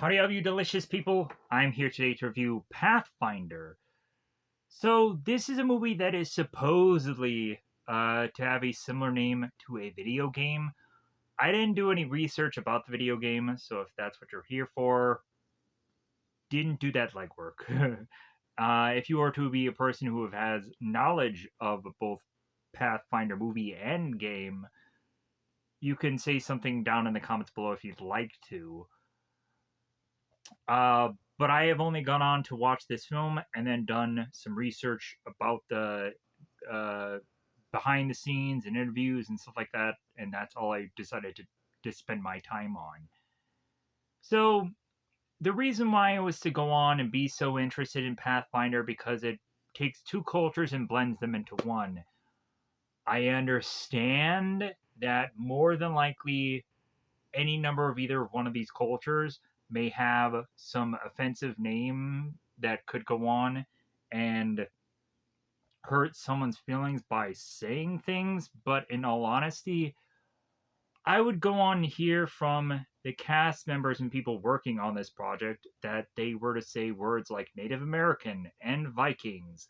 Howdy, all you delicious people. I'm here today to review Pathfinder. So, this is a movie that is supposedly to have a similar name to a video game. I didn't do any research about the video game, so if that's what you're here for, didn't do that legwork. If you are to be a person who has knowledge of both Pathfinder movie and game, you can say something down in the comments below if you'd like to. Uh, but I have only gone on to watch this film and then done some research about the uh, behind the scenes and interviews and stuff like that, and that's all I decided to spend my time on. So the reason why I was to go on and be so interested in Pathfinder because it takes two cultures and blends them into one. I understand that more than likely any number of either one of these cultures may have some offensive name that could go on and hurt someone's feelings by saying things, but in all honesty, I would go on here from the cast members and people working on this project that they were to say words like Native American and Vikings.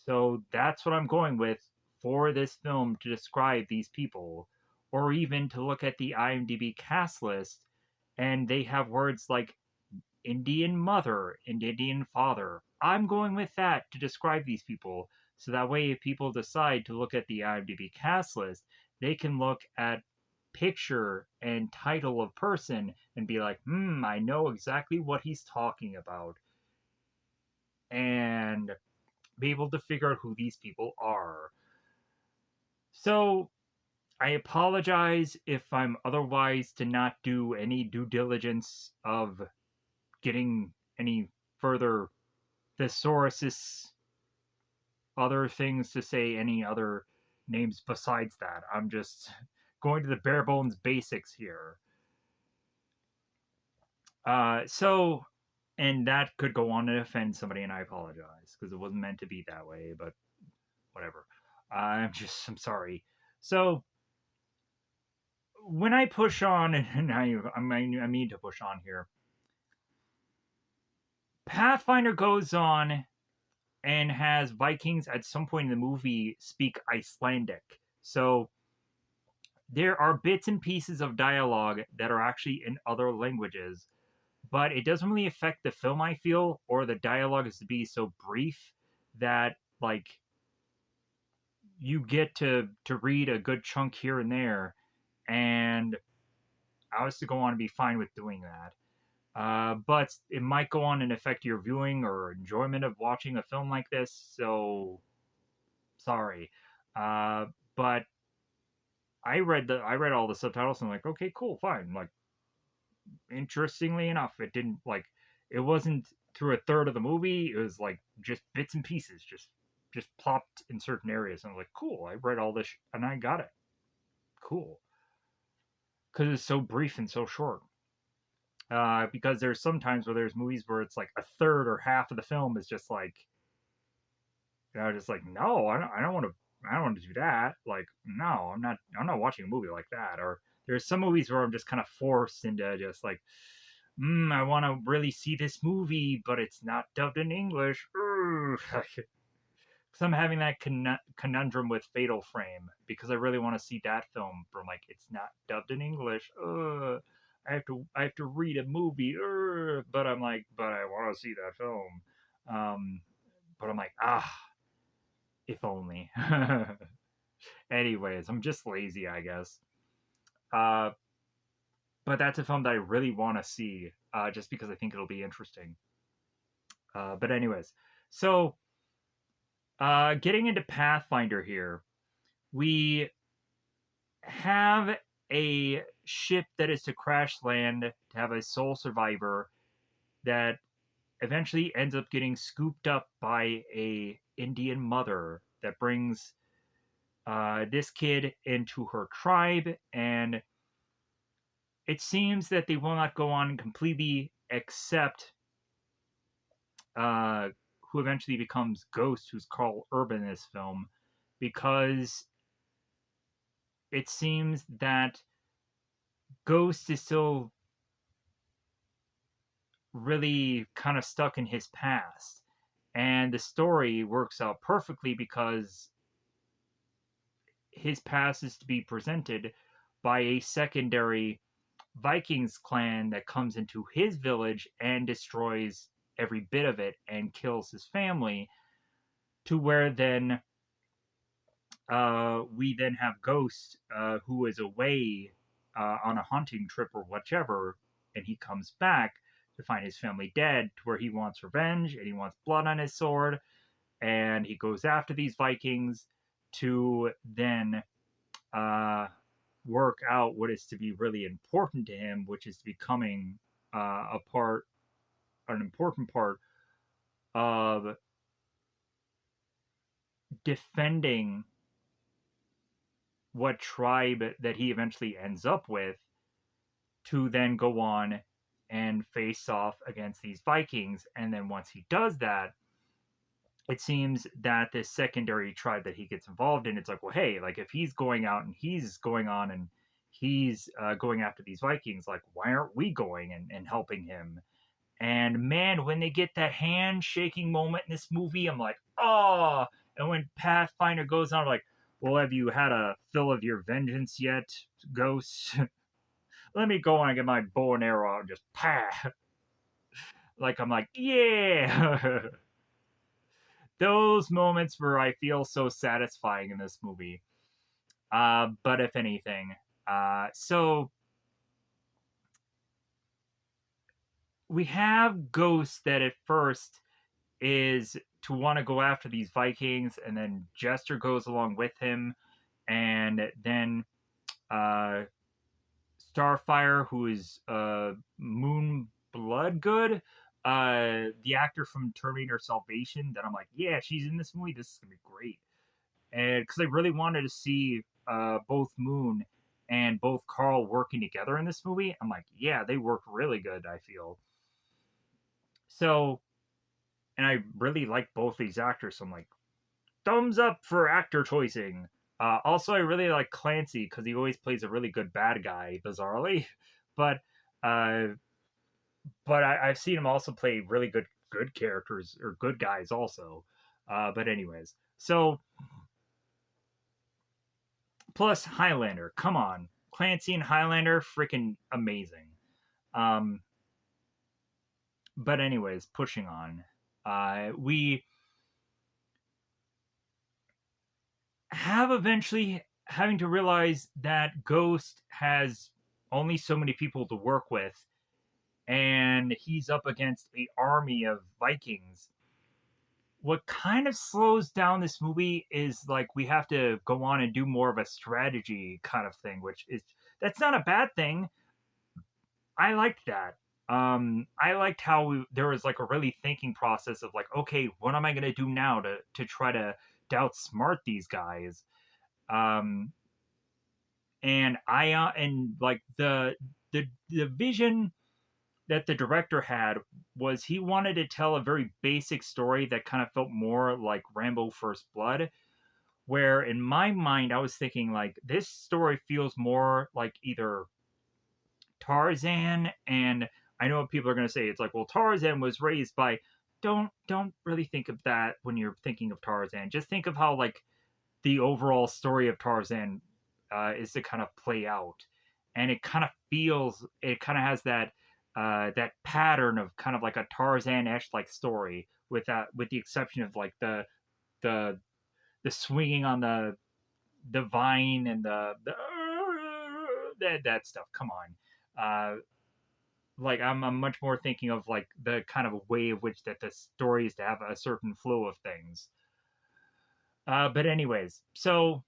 So that's what I'm going with for this film to describe these people, or even to look at the IMDb cast list and they have words like Indian mother and Indian father. I'm going with that to describe these people. So that way, if people decide to look at the IMDb cast list, they can look at picture and title of person and be like, I know exactly what he's talking about. And be able to figure out who these people are. So I apologize if I'm otherwise to not do any due diligence of getting any further thesauruses, other things to say, any other names besides that. I'm just going to the bare bones basics here. So, and that could go on to offend somebody, and I apologize because it wasn't meant to be that way, but whatever. I'm sorry. So, when I push on, and I mean to push on here, Pathfinder goes on and has Vikings at some point in the movie speak Icelandic. So there are bits and pieces of dialogue that are actually in other languages, but it doesn't really affect the film, I feel, or the dialogue is to be so brief that like you get to read a good chunk here and there, and I was to go on and be fine with doing that. But it might go on and affect your viewing or enjoyment of watching a film like this, so sorry. Uh, but I read all the subtitles and I'm like, okay, cool, fine. Like, interestingly enough, it wasn't through a third of the movie. It was like just bits and pieces, just plopped in certain areas. And I was like, cool, I read all this and I got it. Cool, because it's so brief and so short. Because there's sometimes where there's movies where it's like a third or half of the film is just like, just like, no, I don't want to. I don't want to do that. Like, no, I'm not watching a movie like that. Or there's some movies where I'm just kind of forced into just like, I want to really see this movie, but it's not dubbed in English. Because I'm having that conundrum with Fatal Frame because I really want to see that film, but I'm like, it's not dubbed in English. I have to read a movie. But I'm like, but I want to see that film. Um, but I'm like, if only. Anyways, I'm just lazy, I guess. Uh, but that's a film that I really want to see, just because I think it'll be interesting. But anyways, so getting into Pathfinder here, we have a ship that is to crash land to have a sole survivor that eventually ends up getting scooped up by a Indian mother that brings this kid into her tribe, and it seems that they will not go on and completely accept uh, who eventually becomes Ghost, who's Carl Urban in this film, because it seems that Ghost is still really kind of stuck in his past. And the story works out perfectly because his past is to be presented by a secondary Vikings clan that comes into his village and destroys every bit of it and kills his family, to where then we then have Ghost, who is away on a hunting trip or whichever, and he comes back to find his family dead, to where he wants revenge and he wants blood on his sword, and he goes after these Vikings to then uh, work out what is to be really important to him, which is becoming an important part of defending what tribe that he eventually ends up with, to then go on and face off against these Vikings. And then once he does that, it seems that this secondary tribe that he gets involved in, it's like, well, hey, like if he's going out and he's going on and he's going after these Vikings, like why aren't we going and helping him? And man, when they get that handshaking moment in this movie, I'm like, oh. And when Pathfinder goes on, like, well, have you had a fill of your vengeance yet, Ghost? Let me go on and get my bow and arrow out and just pa. Like I'm like, yeah. Those moments where I feel so satisfying in this movie. But if anything, so we have Ghost that at first is to want to go after these Vikings, and then Jester goes along with him, and then uh, Starfire, who is Moon Bloodgood, the actor from Terminator Salvation. That I'm like, yeah, she's in this movie. This is gonna be great, and because I really wanted to see both Moon and both Carl working together in this movie. I'm like, yeah, they work really good. I feel so, and I really like both these actors. So I'm like, thumbs up for actor choicing. Also, I really like Clancy because he always plays a really good bad guy, bizarrely. But uh, I've seen him also play really good characters or good guys also. But anyways, so plus Highlander, come on, Clancy and Highlander, freaking amazing. Um, but anyways, pushing on. We have eventually having to realize that Ghost has only so many people to work with, and he's up against a army of Vikings. What kind of slows down this movie is like we have to go on and do more of a strategy kind of thing, which is that's not a bad thing. I liked that. I liked how there was like a really thinking process of like, okay, what am I gonna do now to try to outsmart these guys? Um, and like the vision that the director had was he wanted to tell a very basic story that kind of felt more like Rambo First Blood, where in my mind I was thinking like this story feels more like either Tarzan. And I know what people are going to say, it's like, well, Tarzan was raised by, don't really think of that when you're thinking of Tarzan. Just think of how like the overall story of Tarzan is to kind of play out, and it kind of feels, it kind of has that that pattern of kind of like a Tarzan-esque like story, with that, with the exception of like the the swinging on the vine and the that stuff. Come on, like I'm much more thinking of like the kind of way of which that the story is to have a certain flow of things. But anyways, so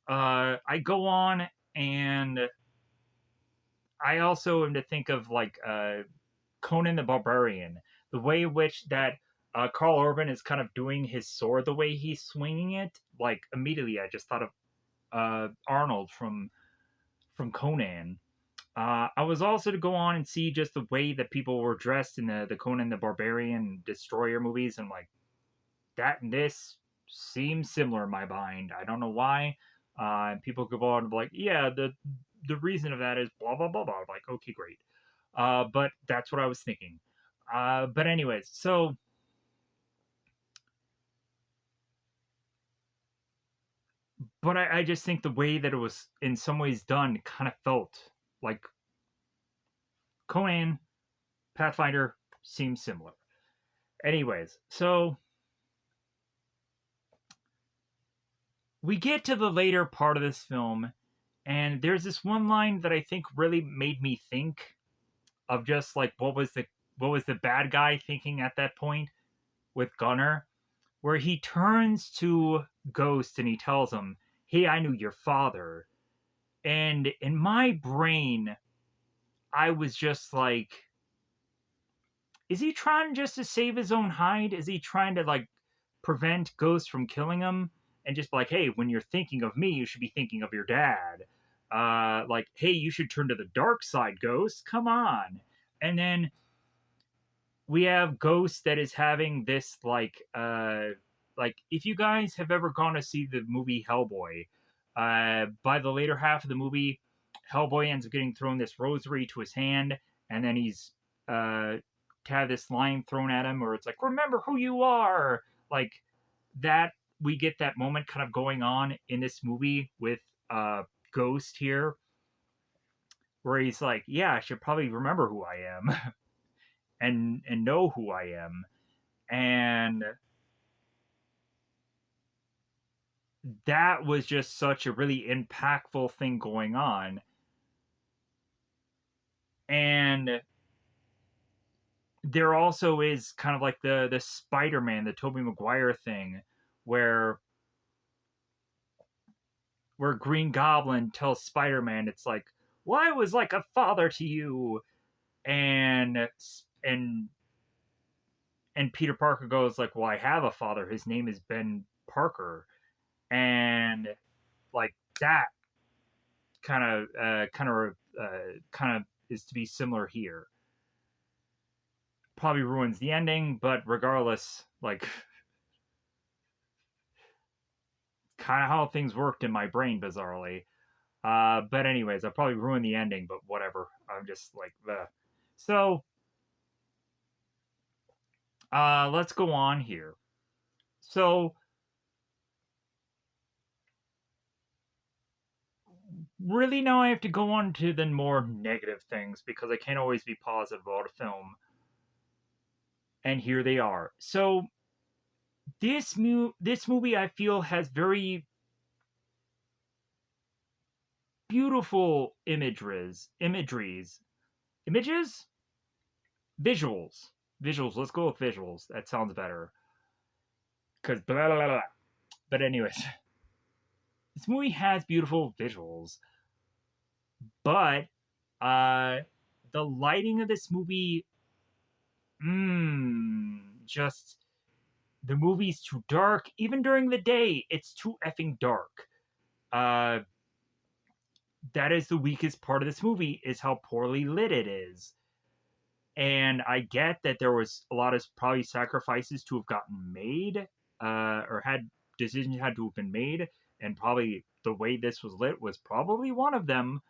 I go on, and I also am to think of like Conan the Barbarian, the way in which that Carl Urban is kind of doing his sword, the way he's swinging it. Like immediately, I just thought of Arnold from Conan. I was also to go on and see just the way that people were dressed in the Conan the Barbarian Destroyer movies, and like that and this seems similar in my mind. I don't know why. People could go on and be like, yeah, the reason of that is blah blah blah blah. Like, okay, great. But that's what I was thinking. But anyways, so but I just think the way that it was in some ways done kind of felt like Conan, Pathfinder seems similar. Anyways, so we get to the later part of this film, and there's this one line that I think really made me think of just like what was the bad guy thinking at that point with Gunner, where he turns to Ghost and he tells him, "Hey, I knew your father." And in my brain, I was just like, is he trying just to save his own hide? Is he trying to like prevent Ghost from killing him? And just like, hey, when you're thinking of me, you should be thinking of your dad. Like, hey, you should turn to the dark side, Ghost. Come on. And then we have Ghost that is having this like if you guys have ever gone to see the movie Hellboy, by the later half of the movie, Hellboy ends up getting thrown this rosary to his hand, and then he's to have this line thrown at him where it's like, remember who you are, like that. We get that moment kind of going on in this movie with Ghost here, where he's like, yeah, I should probably remember who I am and know who I am. And that was just such a really impactful thing going on. And there also is kind of like the Spider-Man, the Tobey Maguire thing, where Green Goblin tells Spider-Man, it's like, well, I was like a father to you. And and Peter Parker goes like, well, I have a father, his name is Ben Parker. And like that kind of is to be similar here. Probably ruins the ending, but regardless, like kind of how things worked in my brain bizarrely. But anyways, I probably ruined the ending, but whatever. I'm just like the. So let's go on here. So really now I have to go on to the more negative things because I can't always be positive about a film. And here they are. So this movie I feel has very beautiful images, visuals. Let's go with visuals. That sounds better. Because blah blah blah. But anyways, this movie has beautiful visuals, but uh, the lighting of this movie, just the movie's too dark. Even during the day, it's too effing dark. Uh, that is the weakest part of this movie is how poorly lit it is. And I get that there was a lot of probably sacrifices to have gotten made, or had decisions had to have been made, and probably the way this was lit was probably one of them.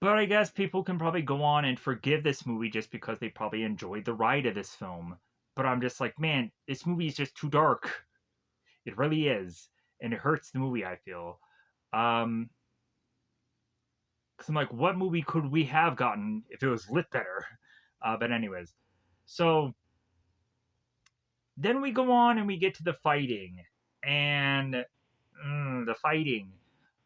But I guess people can probably go on and forgive this movie just because they probably enjoyed the ride of this film. But I'm just like, man, this movie is just too dark. It really is, and it hurts the movie. I feel, because I'm like, what movie could we have gotten if it was lit better? But anyways, so then we go on and we get to the fighting, and the fighting.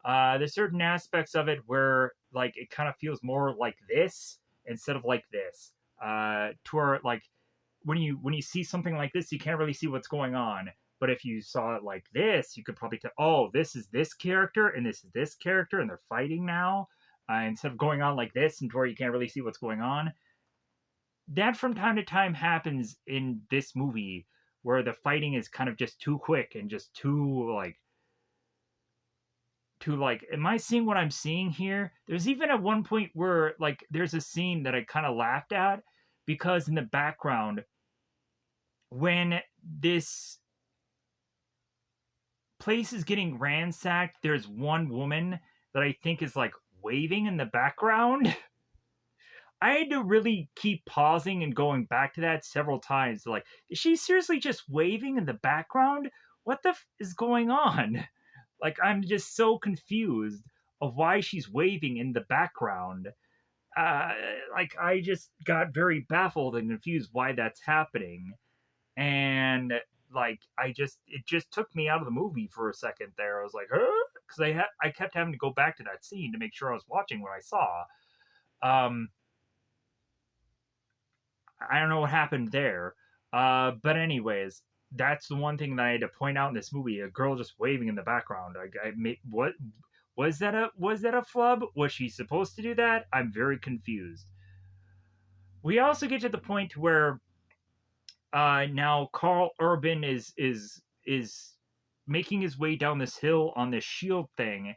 There's certain aspects of it where like it kind of feels more like this instead of like this. To where like when you see something like this, you can't really see what's going on. But if you saw it like this, you could probably tell, oh, this is this character and this is this character, and they're fighting now. Instead of going on like this and to where you can't really see what's going on. That from time to time happens in this movie where the fighting is kind of just too quick and just too like am I seeing what I'm seeing here? There's even at one point where like there's a scene that I kind of laughed at because in the background when this place is getting ransacked, there's one woman that I think is like waving in the background. I had to really keep pausing and going back to that several times. Like, is she seriously just waving in the background? What the is going on? Like, I'm just so confused of why she's waving in the background. Uh, like, I just got very baffled and confused why that's happening. And like, it just took me out of the movie for a second there. I was like, huh? Because I kept having to go back to that scene to make sure I was watching what I saw. Um, I don't know what happened there. But anyways, that's the one thing that I had to point out in this movie: a girl just waving in the background. I made what was that a flub? Was she supposed to do that? I'm very confused. We also get to the point where now Carl Urban is making his way down this hill on this shield thing,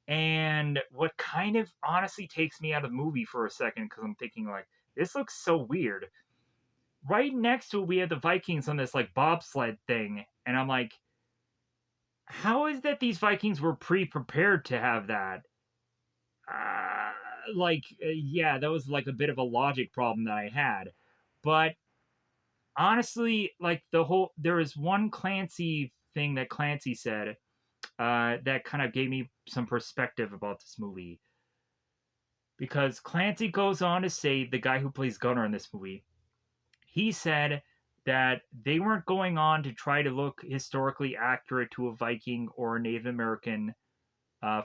and what kind of honestly takes me out of the movie for a second because I'm thinking like this looks so weird. Right next to it, we have the Vikings on this like bobsled thing, and I'm like, how is that these Vikings were pre-prepared to have that? Uh, yeah, that was like a bit of a logic problem that I had, but honestly, like there is one Clancy thing that Clancy said that kind of gave me some perspective about this movie because Clancy goes on to say the guy who plays Gunner in this movie, he said that they weren't going on to try to look historically accurate to a Viking or a Native American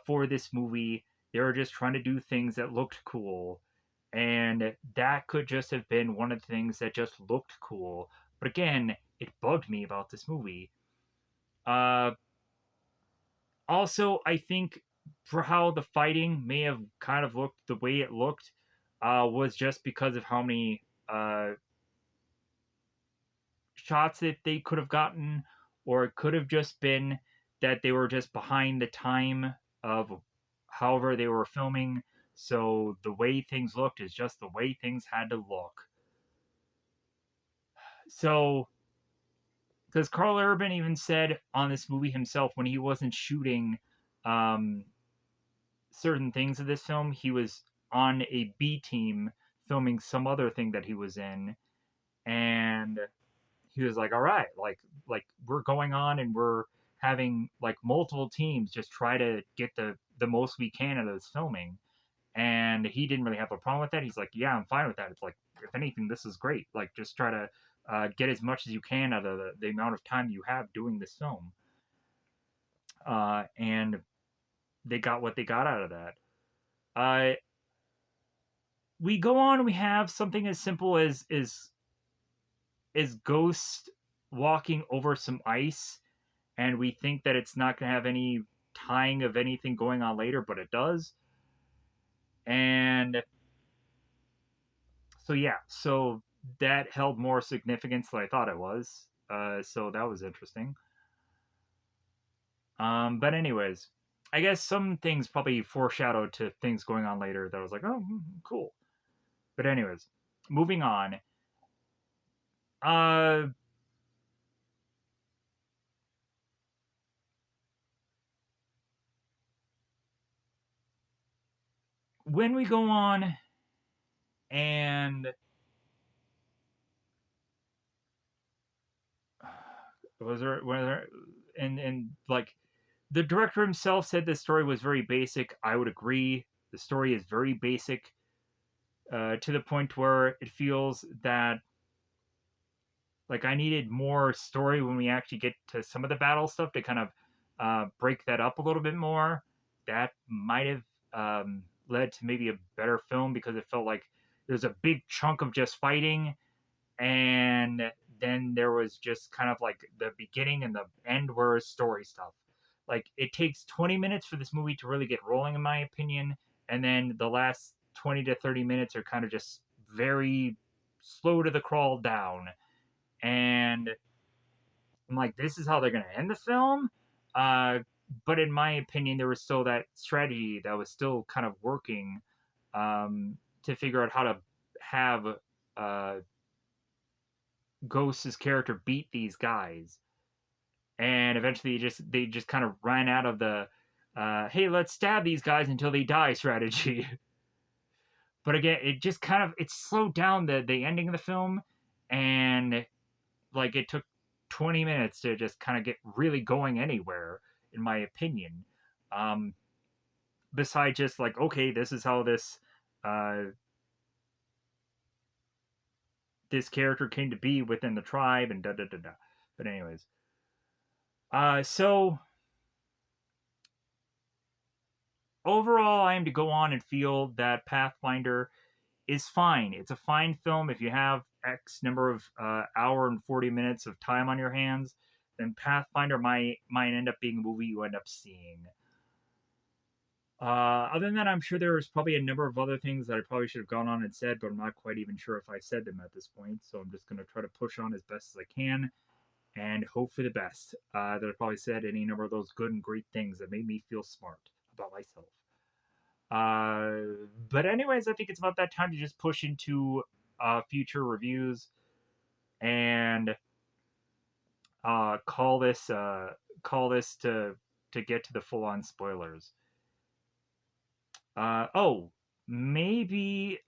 for this movie. They were just trying to do things that looked cool. And that could just have been one of the things that just looked cool. But again, it bugged me about this movie. Uh, Also, I think for how the fighting may have kind of looked the way it looked was just because of how many shots that they could have gotten, or it could have just been that they were just behind the time of however they were filming. So the way things looked is just the way things had to look. So, because Carl Urban even said on this movie himself when he wasn't shooting um, certain things of this film, he was on a B team filming some other thing that he was in, and he was like, "All right, like we're going on and we're having like multiple teams just try to get the most we can out of this filming." And he didn't really have a problem with that. He's like, "Yeah, I'm fine with that. It's like if anything, this is great. Like just try to get as much as you can out of the amount of time you have doing this film." And they got what they got out of that. Uh, we go on. We have something as simple as Ghost walking over some ice, and we think that it's not going to have any tying of anything going on later, but it does. And so yeah, so that held more significance than I thought it was. So that was interesting. But anyways, I guess some things probably foreshadowed to things going on later that I was like, oh, cool. But anyways, moving on. Uh, when we go on and was there and like the director himself said the story was very basic. I would agree. The story is very basic to the point where it feels that like I needed more story when we actually get to some of the battle stuff to kind of break that up a little bit more. That might have led to maybe a better film because it felt like there's a big chunk of just fighting, and then there was just kind of like the beginning and the end were story stuff. Like it takes 20 minutes for this movie to really get rolling, in my opinion, and then the last 20 to 30 minutes are kind of just very slow to the crawl down. And I'm like, this is how they're going to end the film. Uh, but in my opinion, there was still that strategy that was still kind of working to figure out how to have uh, Ghost's character beat these guys. And eventually, they just kind of ran out of hey, let's stab these guys until they die strategy. But again, it just kind of it slowed down the ending of the film, and like it took 20 minutes to just kind of get really going anywhere, in my opinion. Um, Besides just like, okay, this is how uh, this character came to be within the tribe, and da da da da. But anyways, so overall, I am to go on and feel that Pathfinder is fine. It's a fine film if you have X number of hour and 40 minutes of time on your hands. Then Pathfinder might end up being a movie you end up seeing. Other than that, I'm sure there was probably a number of other things that I probably should have gone on and said, but I'm not quite even sure if I said them at this point. So I'm just going to try to push on as best as I can and hope for the best. That I probably said any number of those good and great things that made me feel smart about myself. But anyways, I think it's about that time to just push into future reviews and call this to get to the full on spoilers. Oh, maybe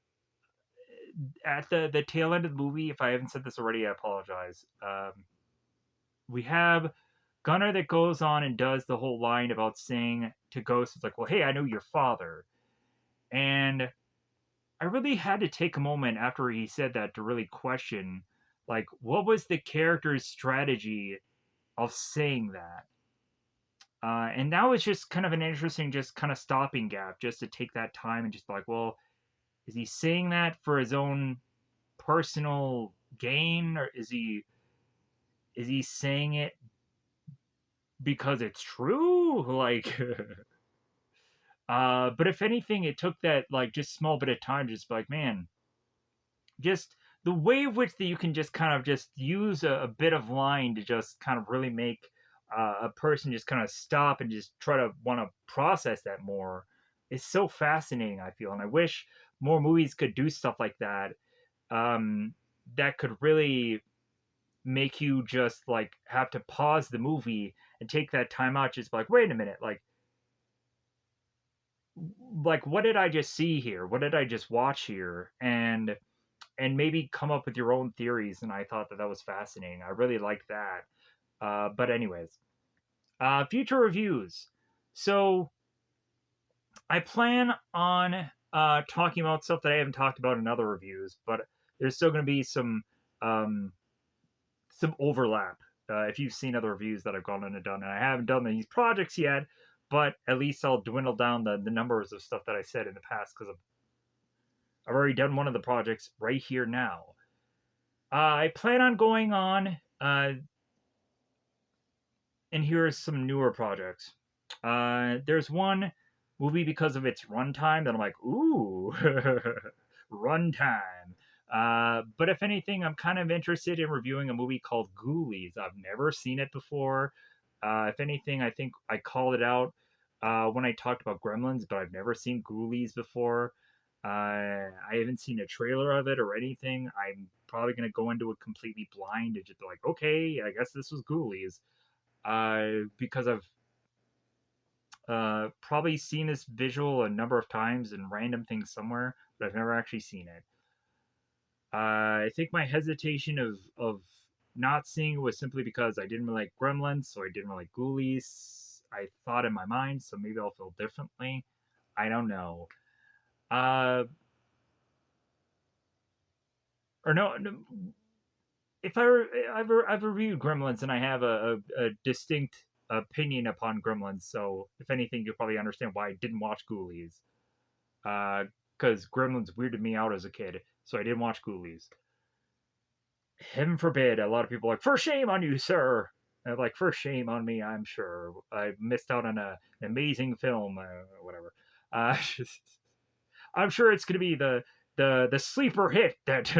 at the tail end of the movie, if I haven't said this already, I apologize. We have Gunnar that goes on and does the whole line about saying to Ghost, it's like, well, hey, I know your father. And I really had to take a moment after he said that to really question, like, what was the character's strategy of saying that? And that was just kind of an interesting, just kind of stopping gap, just to take that time and just be like, well, is he saying that for his own personal gain, or is he saying it because it's true? Like, but if anything, it took that like just small bit of time, to just be like, man, just the way in which that you can just kind of just use a bit of line to just kind of really make a person just kind of stop and just try to want to process that more is so fascinating, I feel. And I wish more movies could do stuff like that, um, that could really make you just like have to pause the movie and take that time out, just like, wait a minute, like what did I just see here, what did I just watch here, and maybe come up with your own theories. And I thought that that was fascinating. I really liked that. But anyways, future reviews. So I plan on talking about stuff that I haven't talked about in other reviews, but there's still going to be um, some overlap. If you've seen other reviews that I've gone on and done, and I haven't done these projects yet, but at least I'll dwindle down the numbers of stuff that I said in the past, because I've already done one of the projects right here now. I plan on going on, and here are some newer projects. There's one movie because of its runtime that I'm like, ooh, runtime. But if anything, I'm kind of interested in reviewing a movie called Ghoulies. I've never seen it before. If anything, I think I called it out when I talked about Gremlins, but I've never seen Ghoulies before. I haven't seen a trailer of it or anything. I'm probably going to go into it completely blind and just be like, okay, I guess this was Ghoulies. Because I've probably seen this visual a number of times in random things somewhere, but I've never actually seen it. I think my hesitation of not seeing it was simply because I didn't really like Gremlins, so I didn't really like Ghoulies. I thought in my mind, so maybe I'll feel differently. I don't know. Uh, or no, no if I've reviewed Gremlins and I have a distinct opinion upon Gremlins, so if anything, you'll probably understand why I didn't watch Ghoulies. Because Gremlins weirded me out as a kid, so I didn't watch Ghoulies. Heaven forbid, a lot of people are like, for shame on you, sir. And I'm like, for shame on me, I'm sure. I missed out on an amazing film, whatever. Uh, I'm sure it's going to be the sleeper hit that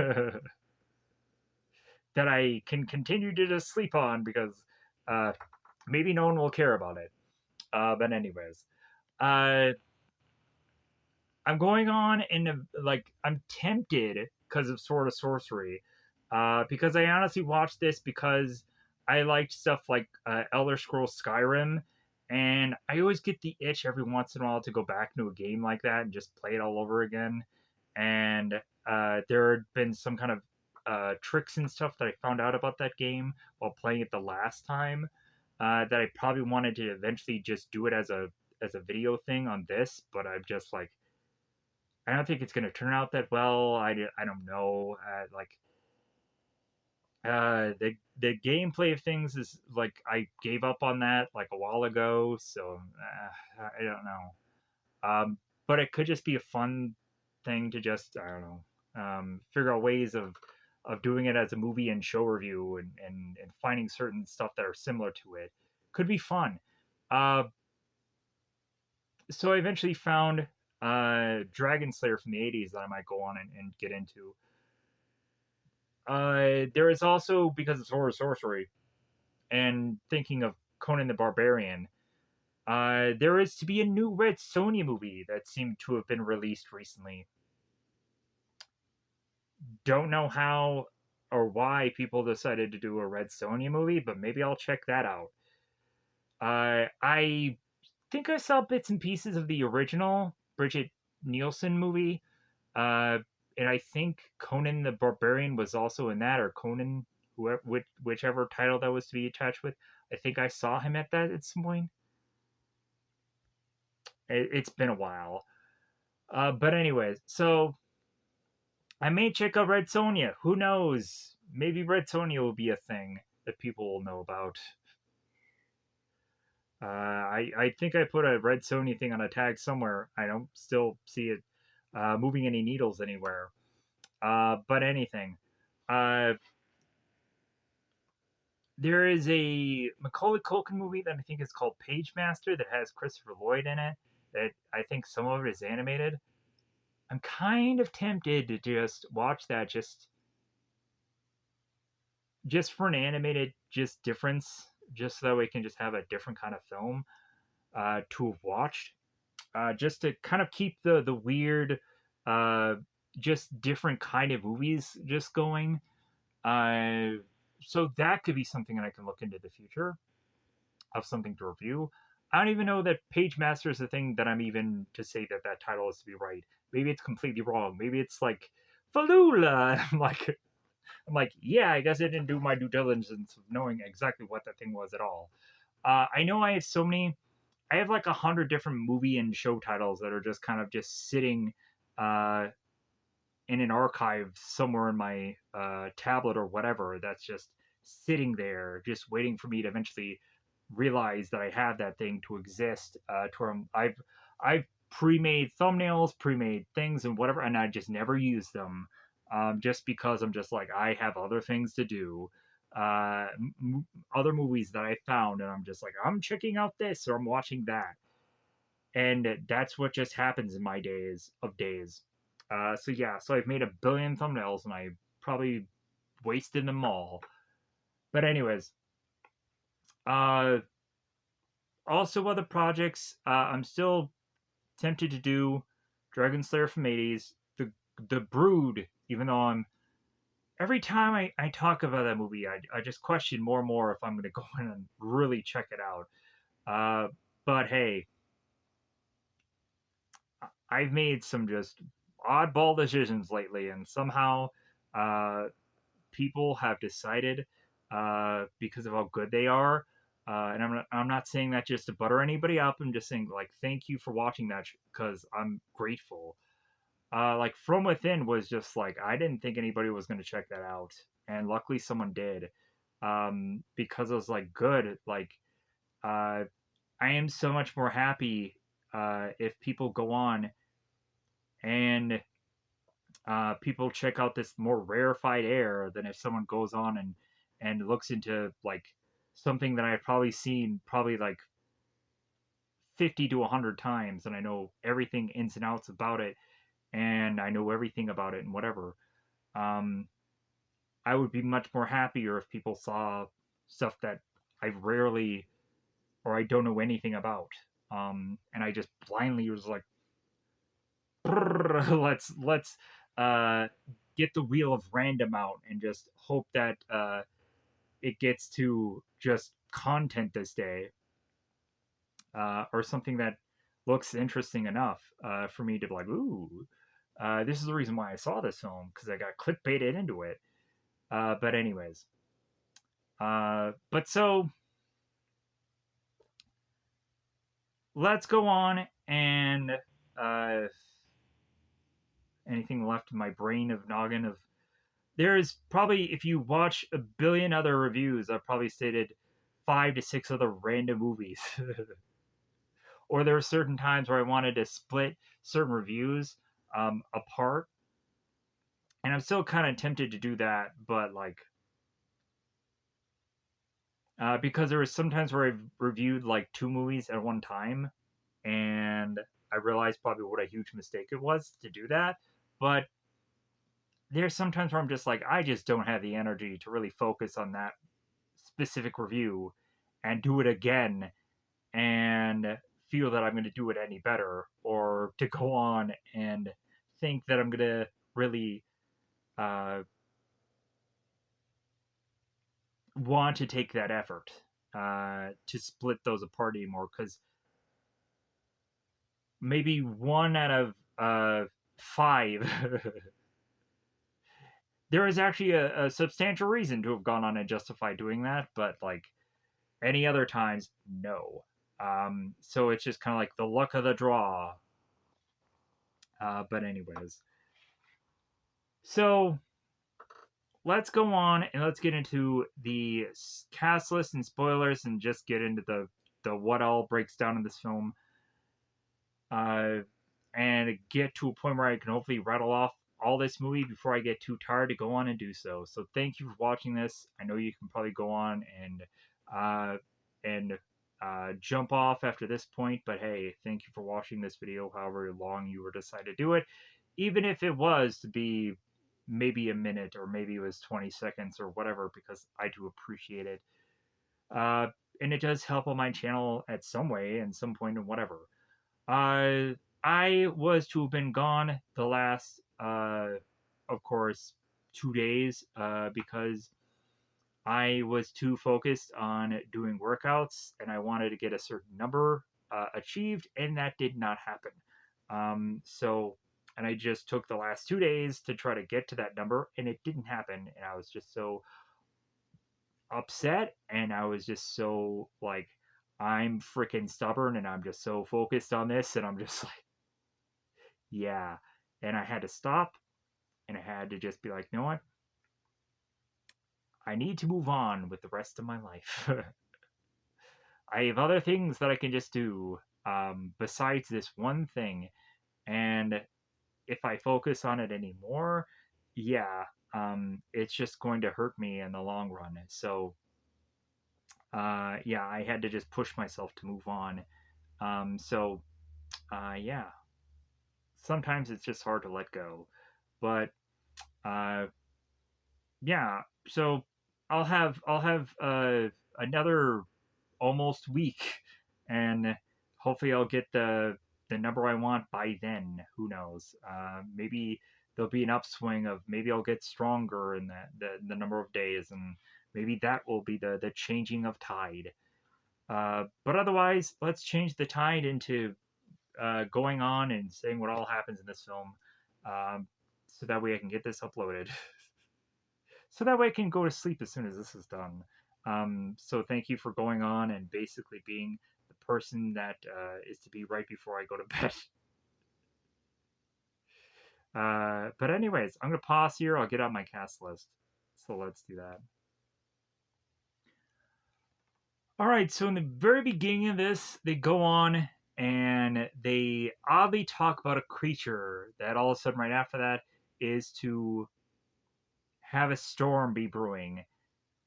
that I can continue to just sleep on, because uh, maybe no one will care about it. But anyways, uh, I'm going on in like I'm tempted because of Sword of Sorcery, because I honestly watched this because I liked stuff like Elder Scrolls Skyrim, and I always get the itch every once in a while to go back into a game like that and just play it all over again. And there had been some kind of tricks and stuff that I found out about that game while playing it the last time, that I probably wanted to eventually just do it as a video thing on this, but I'm just like, I don't think it's gonna turn out that well. I don't know. The gameplay of things is like I gave up on that like a while ago, so I don't know. But it could just be a fun thing to just, I don't know, figure out ways of doing it as a movie and show review, and finding certain stuff that are similar to it. Could be fun. Uh, so I eventually found Dragon Slayer from the 80s that I might go on and get into. There is also, because it's horror sorcery, and thinking of Conan the Barbarian, there is to be a new Red Sonja movie that seemed to have been released recently. Don't know how or why people decided to do a Red Sonja movie, but maybe I'll check that out. I think I saw bits and pieces of the original Bridget Nielsen movie, uh, and I think Conan the Barbarian was also in that, or Conan, whoever, whichever title that was to be attached with. I think I saw him at that at some point. It's been a while. But anyways, so I may check out Red Sonja. Who knows? Maybe Red Sonja will be a thing that people will know about. I think I put a Red Sonja thing on a tag somewhere. I don't still see it moving any needles anywhere. But anything. Uh, there is a Macaulay Culkin movie that I think is called Page Master that has Christopher Lloyd in it. That I think some of it is animated. I'm kind of tempted to just watch that, just for an animated just difference, just so that we can just have a different kind of film to have watched, just to kind of keep the weird, uh, just different kind of movies just going. Uh, so that could be something that I can look into the future of something to review. I don't even know that Page Master is the thing that I'm even to say that that title is to be right. Maybe it's completely wrong. Maybe it's like Falula. I'm like, yeah, I guess I didn't do my due diligence of knowing exactly what that thing was at all. I know I have so many. I have like 100 different movie and show titles that are just kind of just sitting uh, in an archive somewhere in my tablet or whatever. That's just sitting there, just waiting for me to eventually realize that I have that thing to exist. To where I've pre-made thumbnails, pre-made things, and whatever, and I just never use them, just because I'm just like I have other things to do. Other movies that I found, and I'm just like I'm checking out this or I'm watching that, and that's what just happens in my days. So yeah, so I've made a billion thumbnails and I probably wasted them all. But anyways, uh, also other projects. I'm still tempted to do Dragon Slayer from 80s, the Brood. Even though I'm every time I talk about that movie, I just question more and more if I'm going to go in and really check it out. But hey, I've made some just oddball decisions lately, and somehow uh, people have decided, because of how good they are. And I'm not saying that just to butter anybody up. I'm just saying like thank you for watching that because I'm grateful. Like From Within was just like I didn't think anybody was going to check that out, and luckily someone did. Because it was like good. Like uh, I am so much more happy if people go on and people check out this more rarefied air than if someone goes on and looks into like something that I've probably seen probably like 50 to 100 times, and I know everything ins and outs about it, and I know everything about it and whatever. um, I would be much more happier if people saw stuff that I rarely or I don't know anything about, and I just blindly was like let's uh, get the wheel of random out and just hope that it gets to just content this day. or something that looks interesting enough for me to be like, ooh, this is the reason why I saw this film because I got clickbaited into it. But anyways, but so let's go on and uh, anything left in my brain of noggin of there's probably if you watch a billion other reviews, I've probably stated 5 to 6 other random movies. Or there are certain times where I wanted to split certain reviews apart, and I'm still kind of tempted to do that, but like because there was sometimes where I've reviewed like 2 movies at one time, and I realized probably what a huge mistake it was to do that. But there's sometimes where I'm just like, I just don't have the energy to really focus on that specific review and do it again and feel that I'm going to do it any better, or to go on and think that I'm going to really uh, want to take that effort to split those apart anymore. Because maybe 1 out of 5, there is actually a substantial reason to have gone on and justify doing that, but like any other times, no. So it's just kind of like the luck of the draw. But anyways, so let's go on and let's get into the cast list and spoilers, and just get into the what all breaks down in this film, uh, and get to a point where I can hopefully rattle off all this movie before I get too tired to go on and do so. So thank you for watching this. I know you can probably go on uh, and jump off after this point, but hey, thank you for watching this video, however long you were decide to do it, even if it was to be maybe a minute or maybe it was 20 seconds or whatever, because I do appreciate it. Uh, and it does help on my channel at some way and some point and whatever. Uh, I was to have been gone the last, of course, 2 days because I was too focused on doing workouts and I wanted to get a certain number achieved, and that did not happen. And I just took the last 2 days to try to get to that number, and it didn't happen. And I was just so upset, and I was just so like, I'm freaking stubborn, and I'm just so focused on this, and I'm just like, yeah. And I had to stop, and I had to just be like, you know what? I need to move on with the rest of my life. I have other things that I can just do besides this one thing. And if I focus on it anymore, yeah, it's just going to hurt me in the long run. So, yeah, I had to just push myself to move on. Yeah, sometimes it's just hard to let go. But uh, yeah, so I'll have another almost week, and hopefully I'll get the number I want by then. Who knows? Maybe there'll be an upswing of maybe I'll get stronger in the number of days, and maybe that will be the changing of tide. But otherwise, let's change the tide into going on and saying what all happens in this film, um, so that way I can get this uploaded. So that way I can go to sleep as soon as this is done. So thank you for going on and basically being the person that is to be right before I go to bed. But anyways, I'm gonna pause here. I'll get out my cast list. So let's do that. All right. So in the very beginning of this, they go on and they oddly talk about a creature that all of a sudden right after that is to have a storm be brewing.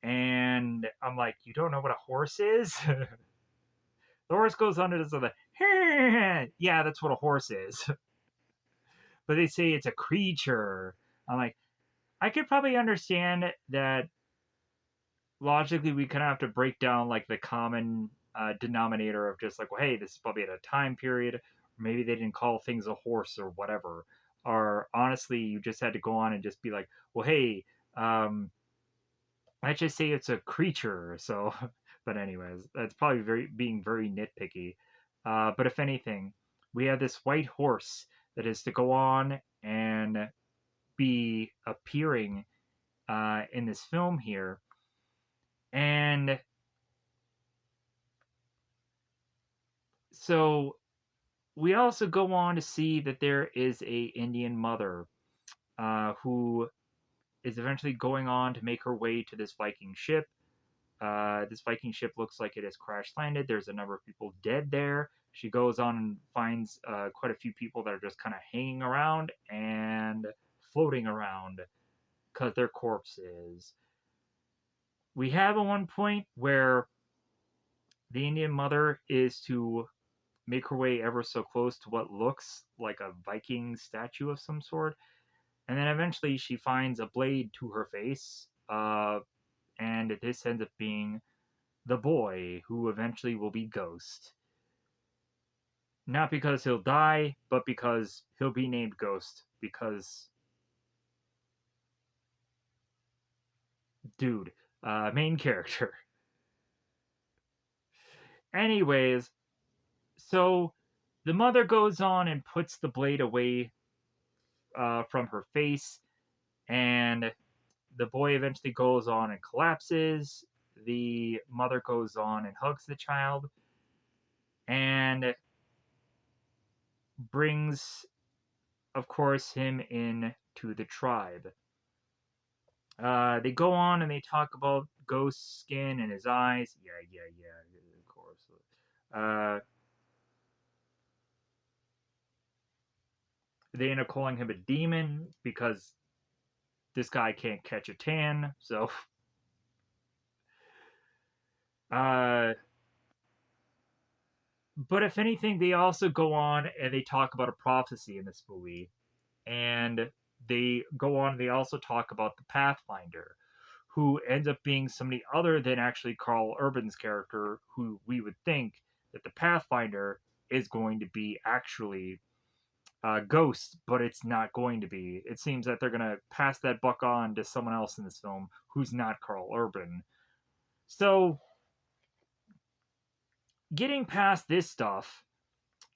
And I'm like, you don't know what a horse is? The horse goes under this other. Yeah, that's what a horse is. But they say it's a creature. I'm like, I could probably understand that logically we kind of have to break down like the common denominator of just like, well, hey, this is probably at a time period, or maybe they didn't call things a horse or whatever. Or honestly, you just had to go on and just be like, well, hey, um, let's just say it's a creature. So, but anyways, that's probably being very nitpicky. But if anything, we have this white horse that is to go on and be appearing in this film here. And so we also go on to see that there is a Indian mother who is eventually going on to make her way to this Viking ship. This Viking ship looks like it has crash landed. There's a number of people dead there. She goes on and finds quite a few people that are just kind of hanging around and floating around because they're corpses. We have at one point where the Indian mother is to make her way ever so close to what looks like a Viking statue of some sort. And then eventually she finds a blade to her face. And this ends up being the boy who eventually will be Ghost. Not because he'll die, but because he'll be named Ghost. Because, dude, main character. Anyways, so the mother goes on and puts the blade away from her face, and the boy eventually goes on and collapses. The mother goes on and hugs the child and brings, of course, him in to the tribe. They go on and they talk about Ghost's skin and his eyes. Yeah, of course. Uh, they end up calling him a demon because this guy can't catch a tan. So, uh, but if anything, they also go on and they talk about a prophecy in this movie. And they go on and they also talk about the Pathfinder, who ends up being somebody other than actually Carl Urban's character, who we would think that the Pathfinder is going to be actually Ghost, but it's not going to be. It seems that they're going to pass that buck on to someone else in this film who's not Carl Urban. So, getting past this stuff,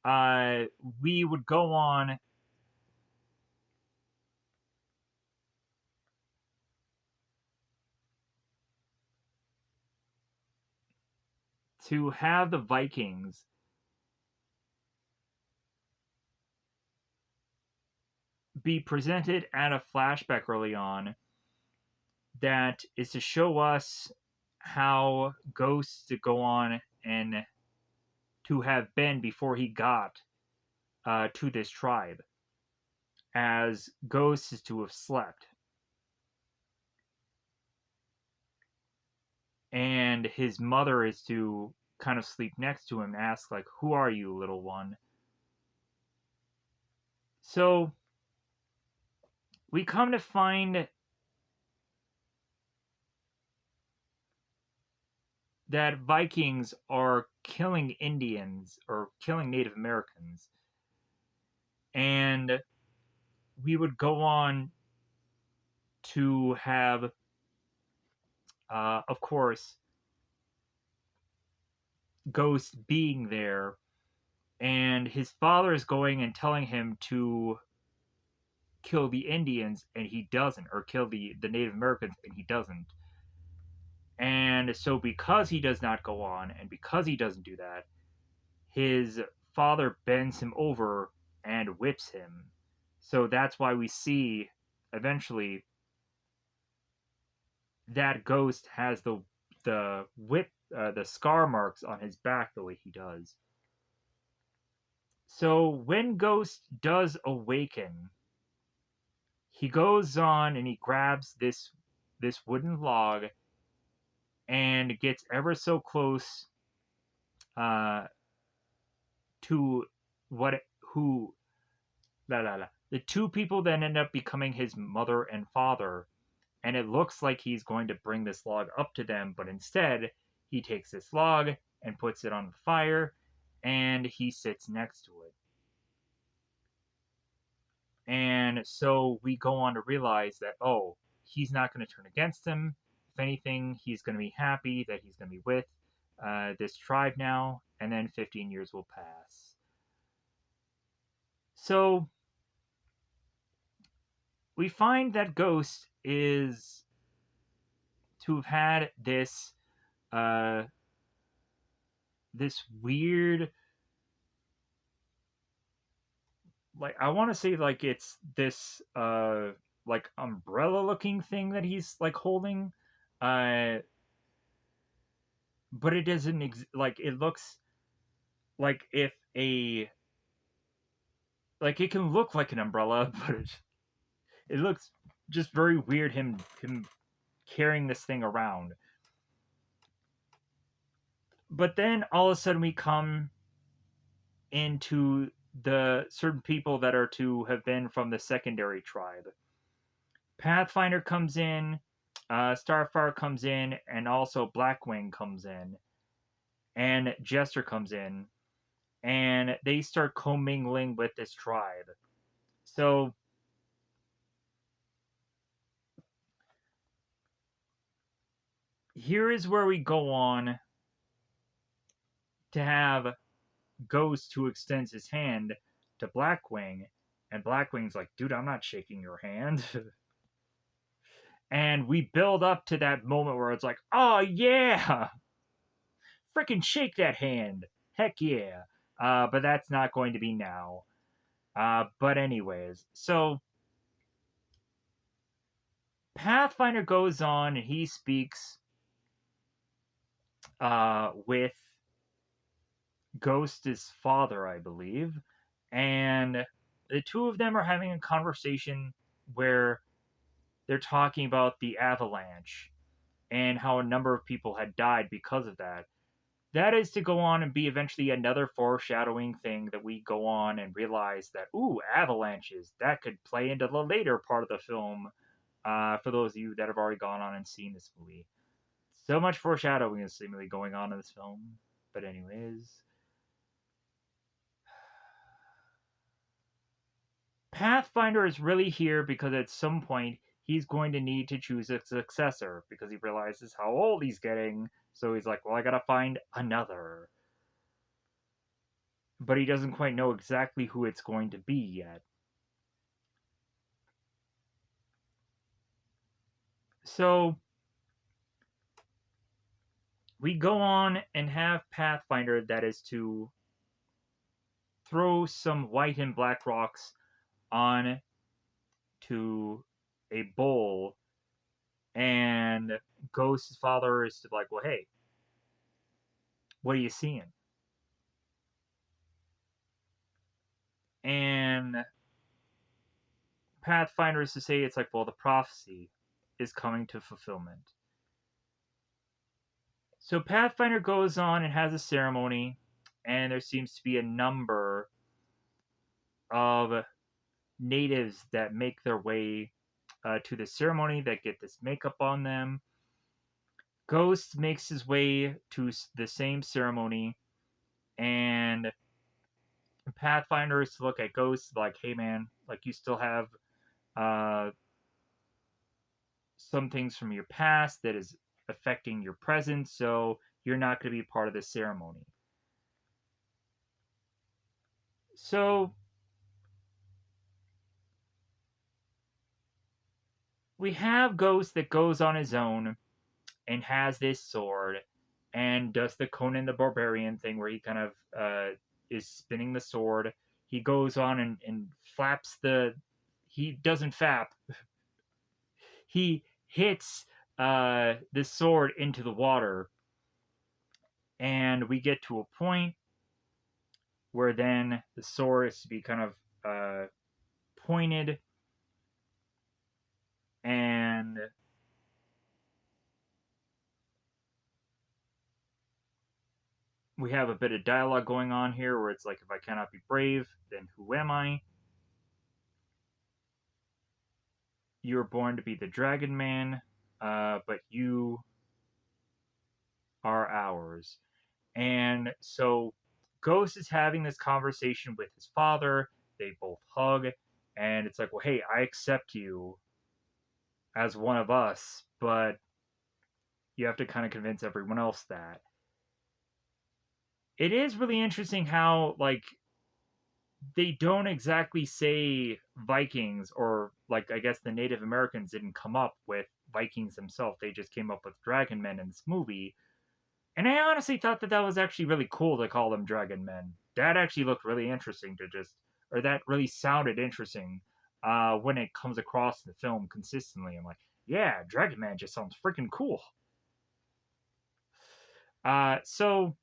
uh, we would go on to have the Vikings be presented at a flashback early on that is to show us how Ghost to go on and to have been before he got to this tribe, as Ghost is to have slept. And his mother is to kind of sleep next to him, ask, like, who are you, little one? So we come to find that Vikings are killing Indians or killing Native Americans. And we would go on to have, of course, Ghost being there, and his father is going and telling him to kill the Indians, and he doesn't, or kill the Native Americans, and he doesn't. And so, because he does not go on, and because he doesn't do that, his father bends him over and whips him. So that's why we see eventually that Ghost has the whip, the scar marks on his back the way he does. So when Ghost does awaken, he goes on and he grabs this wooden log and gets ever so close uh, to what who the two people that end up becoming his mother and father, and it looks like he's going to bring this log up to them, but instead he takes this log and puts it on the fire and he sits next to it. And so we go on to realize that, oh, he's not going to turn against him. If anything, he's going to be happy that he's going to be with this tribe now, and then 15 years will pass. So we find that Ghost is to have had uh, this weird, like, I want to say like it's this like umbrella looking thing that he's like holding, uh, but it doesn't like it looks like if a like it can look like an umbrella, but it looks just very weird him carrying this thing around. But then all of a sudden we come into the certain people that are to have been from the secondary tribe. Pathfinder comes in, Starfire comes in, and also Blackwing comes in, and Jester comes in, and they start commingling with this tribe. So here is where we go on to have Ghost who extends his hand to Blackwing, and Blackwing's like, dude, I'm not shaking your hand. And we build up to that moment where it's like, oh yeah, freaking shake that hand. Heck yeah. But that's not going to be now. But anyways, so Pathfinder goes on and he speaks with Ghost's father, I believe, and the two of them are having a conversation where they're talking about the avalanche and how a number of people had died because of that. That is to go on and be eventually another foreshadowing thing that we go on and realize that, ooh, avalanches, that could play into the later part of the film, for those of you that have already gone on and seen this movie. So much foreshadowing is seemingly going on in this film. But anyways, Pathfinder is really here because at some point he's going to need to choose a successor because he realizes how old he's getting. So he's like, well, I gotta find another. But he doesn't quite know exactly who it's going to be yet. So we go on and have Pathfinder that is to throw some white and black rocks on to a bowl, and Ghost's father is like, well, hey, what are you seeing? And Pathfinder is to say, it's like, well, the prophecy is coming to fulfillment. So Pathfinder goes on and has a ceremony, and there seems to be a number of natives that make their way to the ceremony that get this makeup on them. Ghost makes his way to the same ceremony, and Pathfinder is to look at Ghost like, hey man, like you still have uh, some things from your past that is affecting your present, so you're not going to be part of the ceremony. So we have Ghost that goes on his own and has this sword and does the Conan the Barbarian thing where he kind of is spinning the sword. He goes on and flaps the. He doesn't fap. He hits the sword into the water, and we get to a point where then the sword is to be kind of pointed, and we have a bit of dialogue going on here where it's like, if I cannot be brave, then who am I? You were born to be the Dragon Man, but you are ours. And so Ghost is having this conversation with his father. They both hug, and it's like, well, hey, I accept you as one of us, but you have to kind of convince everyone else that. it is really interesting how like they don't exactly say Vikings, or like I guess the Native Americans didn't come up with Vikings themselves. They just came up with Dragon Men in this movie. And I honestly thought that that was actually really cool to call them Dragon Men. That actually looked really interesting to just, or that really sounded interesting when it comes across in the film consistently. I'm like, yeah, Dragon Man just sounds freaking cool. So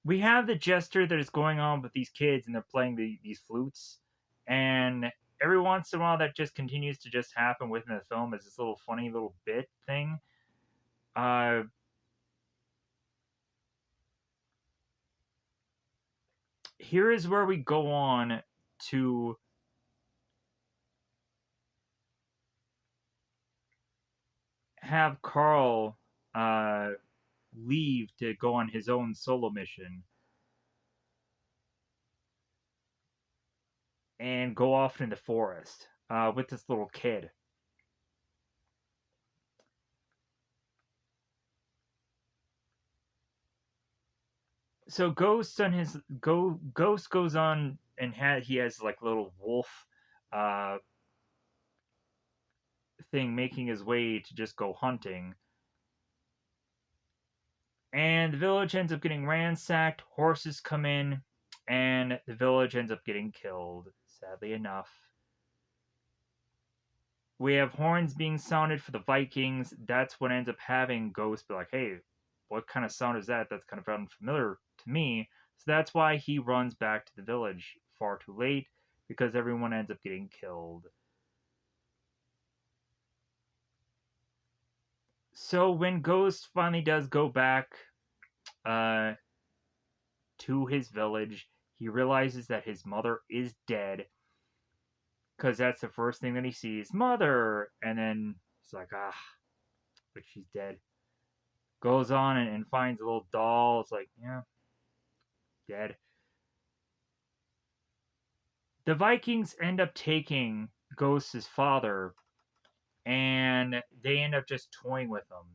we have the gesture that is going on with these kids, and they're playing these flutes, and every once in a while that just continues to just happen within the film as this little funny little bit thing. Uh, Here is where we go on to have Carl leave to go on his own solo mission and go off in the forest with this little kid. So Ghost goes on and he has like a little wolf uh, thing making his way to just go hunting. And the village ends up getting ransacked, horses come in, and the village ends up getting killed, sadly enough. We have horns being sounded for the Vikings. That's what ends up having Ghost be like, hey, what kind of sound is that? That's kind of unfamiliar to me. So that's why he runs back to the village far too late, because everyone ends up getting killed. So when Ghost finally does go back uh, to his village, he realizes that his mother is dead, because that's the first thing that he sees, mother, and then he's like, but she's dead. Goes on and finds a little doll. It's like, yeah, dead. The Vikings end up taking Ghost's father, and they end up just toying with him.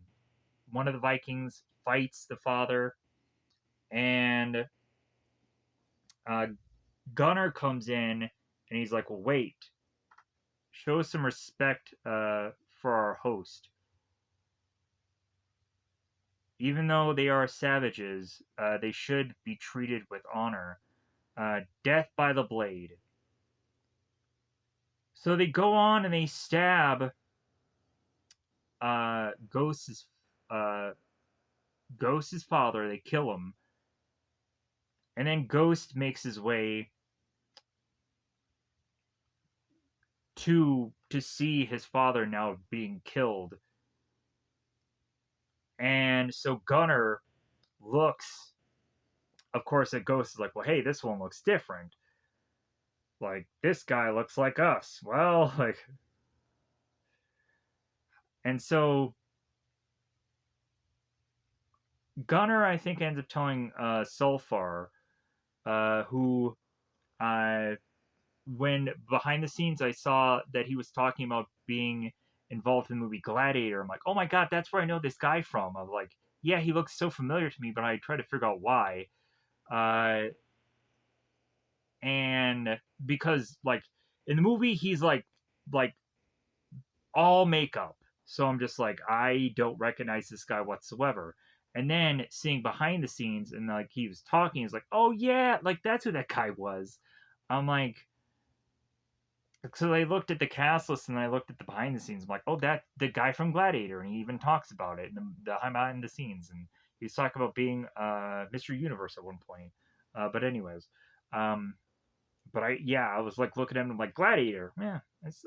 One of the Vikings fights the father, and uh, Gunner comes in, and he's like, well, wait, show some respect for our host. Even though they are savages, they should be treated with honor. Death by the blade. So they go on and they stab uh, Ghost's uh, Ghost's father. They kill him, and then Ghost makes his way to see his father now being killed. And so Gunner looks, of course, at Ghost is like, well, hey, this one looks different. Like, this guy looks like us. Well, like, and so Gunner, I think, ends up telling Sulfar, who, uh, when behind the scenes I saw that he was talking about being involved in the movie Gladiator. I'm like, oh my god, that's where I know this guy from. I'm like, yeah, he looks so familiar to me, but I try to figure out why. Uh, and because like in the movie he's like all makeup, so I'm just like I don't recognize this guy whatsoever. And then seeing behind the scenes and like he was talking, he's like, oh yeah, like that's who that guy was. I'm like, so I looked at the cast list and I looked at the behind the scenes. I'm like, oh, that the guy from Gladiator, and he even talks about it in the behind the scenes, and he's talking about being Mr. Universe at one point. But anyways, um, but I was like looking at him like Gladiator. Yeah,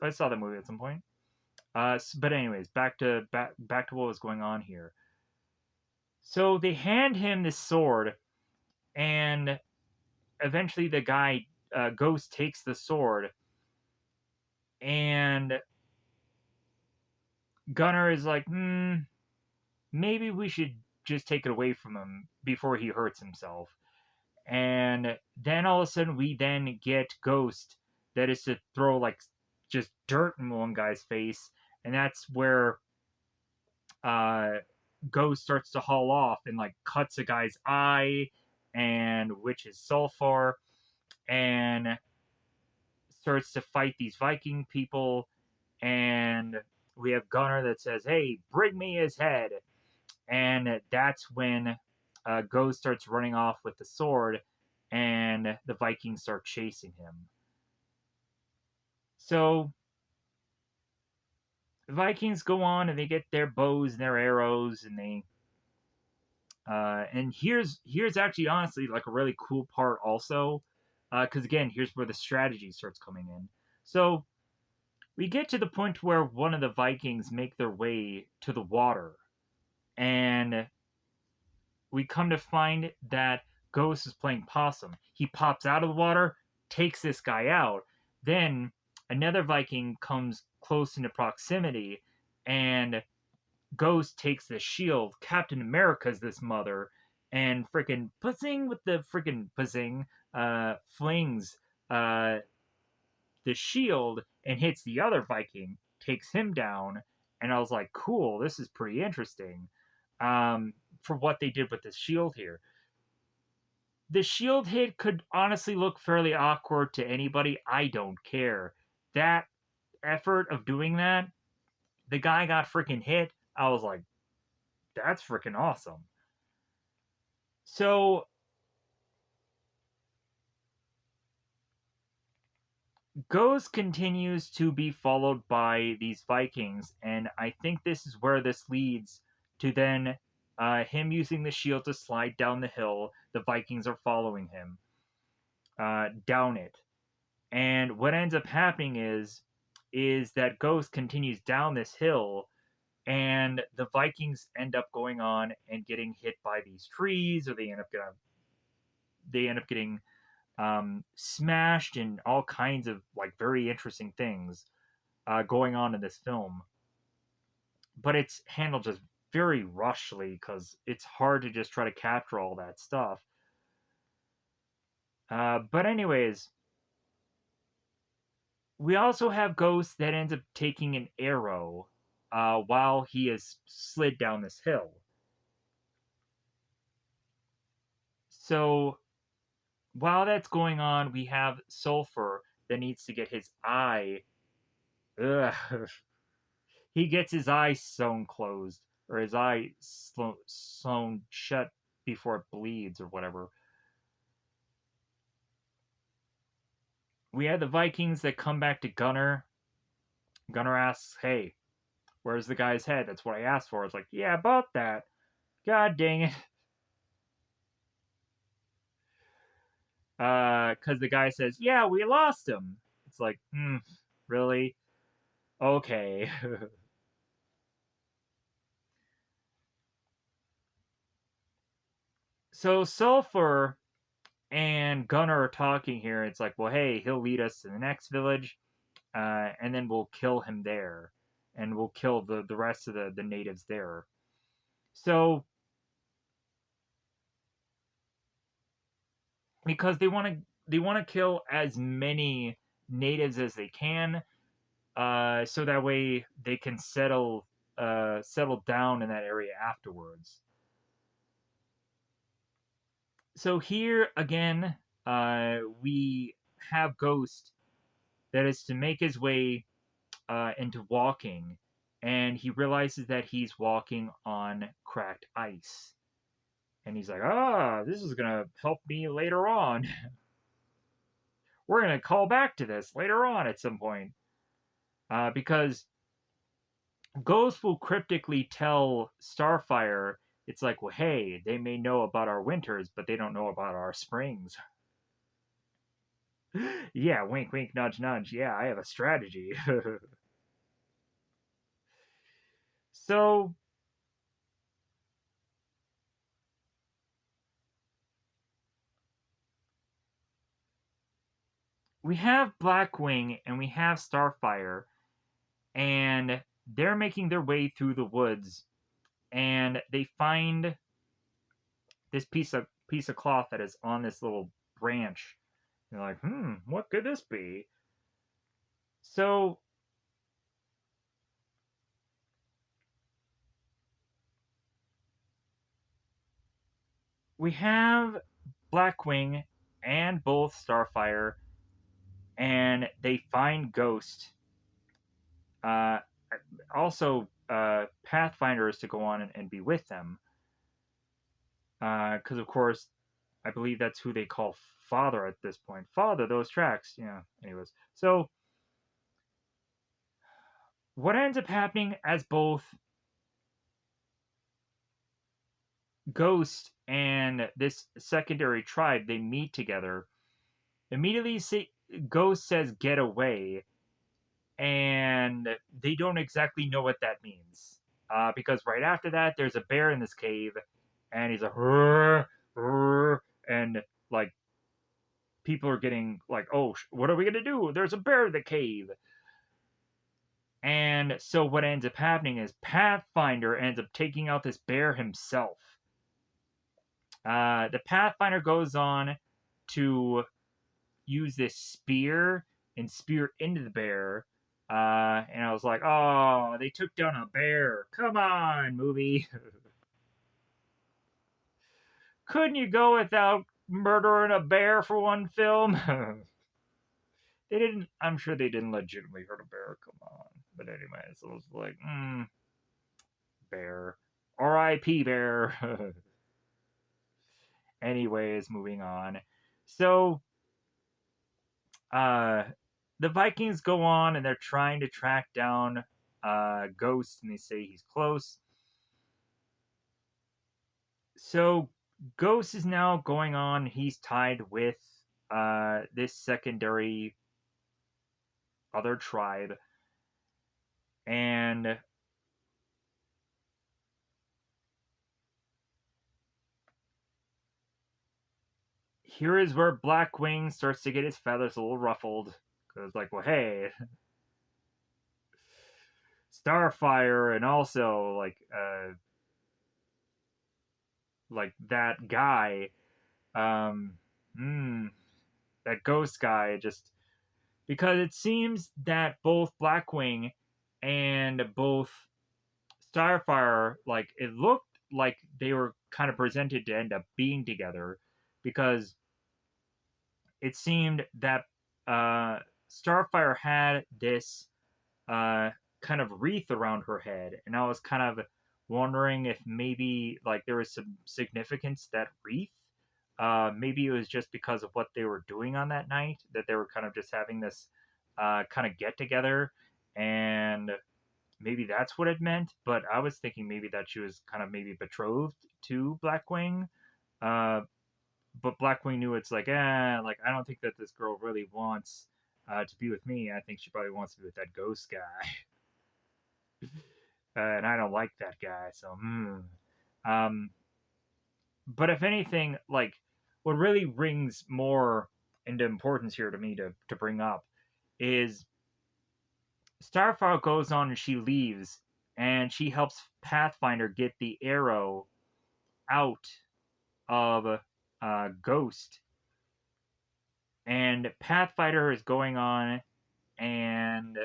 I saw that movie at some point. But anyways, back to what was going on here. So they hand him this sword, and eventually the guy Ghost takes the sword, and Gunner is like, maybe we should just take it away from him before he hurts himself. And then all of a sudden, we then get Ghost that is to throw like just dirt in one guy's face, and that's where uh, Ghost starts to haul off and like cuts a guy's eye, and which is sulfur, and starts to fight these Viking people. And we have Gunnar that says, "Hey, bring me his head." And that's when Ghost starts running off with the sword, and the Vikings start chasing him. So the Vikings go on and they get their bows and their arrows, and they and here's actually honestly like a really cool part also, because again, here's where the strategy starts coming in. So we get to the point where one of the Vikings make their way to the water, and we come to find that Ghost is playing possum. He pops out of the water, takes this guy out. Then another Viking comes close into proximity, and Ghost takes the shield. Captain America's this mother, and freaking pussing with the freaking pussing, flings the shield and hits the other Viking, takes him down. And I was like, cool, this is pretty interesting. For what they did with the shield here. The shield hit could honestly look fairly awkward to anybody. I don't care. That effort of doing that, the guy got freaking hit. I was like, that's freaking awesome. So Ghost continues to be followed by these Vikings, and I think this is where this leads to then him using the shield to slide down the hill. The Vikings are following him down it. And what ends up happening is that Ghost continues down this hill, and the Vikings end up going on and getting hit by these trees, or they end up getting smashed, and all kinds of like very interesting things going on in this film. But it's handled just very rushly because it's hard to just try to capture all that stuff. But anyways, we also have Ghost that ends up taking an arrow while he is slid down this hill. So while that's going on, we have Sulfur that needs to get his eye. Ugh, he gets his eye sewn closed, or his eye sewn shut before it bleeds, or whatever. We have the Vikings that come back to Gunnar. Gunnar asks, "Hey, where's the guy's head? That's what I asked for." It's like, yeah, about that. God dang it. Because the guy says, "Yeah, we lost him." It's like, really? Okay. So Sulfur and Gunnar are talking here. It's like, well, hey, he'll lead us to the next village, and then we'll kill him there, and we'll kill the rest of the natives there. So because they want to kill as many natives as they can, so that way they can settle down in that area afterwards. So here again, we have Ghost that is to make his way into walking, and he realizes that he's walking on cracked ice. And he's like, this is going to help me later on. We're going to call back to this later on at some point. Because Ghost will cryptically tell Starfire, it's like, well, hey, they may know about our winters, but they don't know about our springs. Yeah, wink, wink, nudge, nudge. Yeah, I have a strategy. So we have Blackwing and we have Starfire, and they're making their way through the woods, and they find this piece of cloth that is on this little branch. They're like, what could this be? So we have Blackwing and both Starfire, and they find Ghost. Uh, Also, Pathfinder is to go on and be with them, because of course, I believe that's who they call Father at this point. Father, those tracks. Yeah. Anyways, so what ends up happening as both Ghost and this secondary tribe they meet together. Immediately, Ghost says, "Get away," and they don't exactly know what that means. Because right after that, there's a bear in this cave, and he's like, "Rrr, rrr," and like people are getting like, "Oh, what are we gonna do? There's a bear in the cave." And so what ends up happening is Pathfinder ends up taking out this bear himself. The Pathfinder goes on to use this spear and spear into the bear. And I was like, oh, they took down a bear. Come on, movie. Couldn't you go without murdering a bear for one film? They didn't, I'm sure they didn't legitimately hurt a bear. Come on. But anyway, so it was like, bear. R.I.P. bear. Anyways, moving on. So, uh, the Vikings go on and they're trying to track down Ghost, and they say he's close. So Ghost is now going on. He's tied with this secondary other tribe, and here is where Blackwing starts to get his feathers a little ruffled because, like, well, hey, Starfire, and also like that guy, um, hmm, that ghost guy, just because it seems that both Blackwing and both Starfire, like it looked like they were kind of presented to end up being together, because it seemed that Starfire had this uh, kind of wreath around her head, and I was kind of wondering if maybe like there was some significance to that wreath. Maybe it was just because of what they were doing on that night, that they were kind of just having this kind of get together, and maybe that's what it meant. But I was thinking maybe that she was kind of maybe betrothed to Blackwing. Uh, but Blackwing knew it's like I don't think that this girl really wants to be with me. I think she probably wants to be with that ghost guy, and I don't like that guy. So, um, but if anything, like what really rings more into importance here to me to bring up is Starfire goes on and she leaves, and she helps Pathfinder get the arrow out of Ghost, and Pathfinder is going on and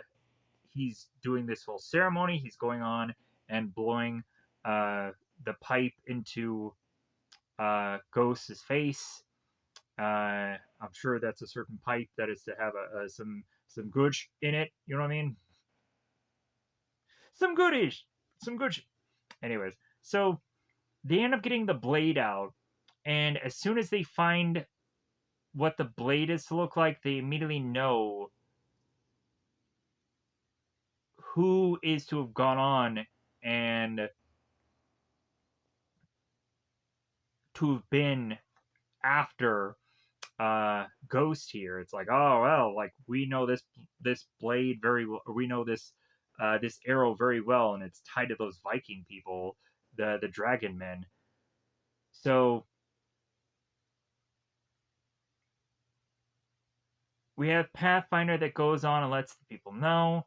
he's doing this whole ceremony. He's going on and blowing the pipe into Ghost's face. I'm sure that's a certain pipe that is to have some gooch in it. You know what I mean? Some goodish, some gooch. Anyways, so they end up getting the blade out, and as soon as they find what the blade is to look like, they immediately know who is to have gone on and to have been after Ghost here. It's like, oh well, like we know this blade very well. We know this arrow very well, and it's tied to those Viking people, the dragon men. So we have Pathfinder that goes on and lets the people know.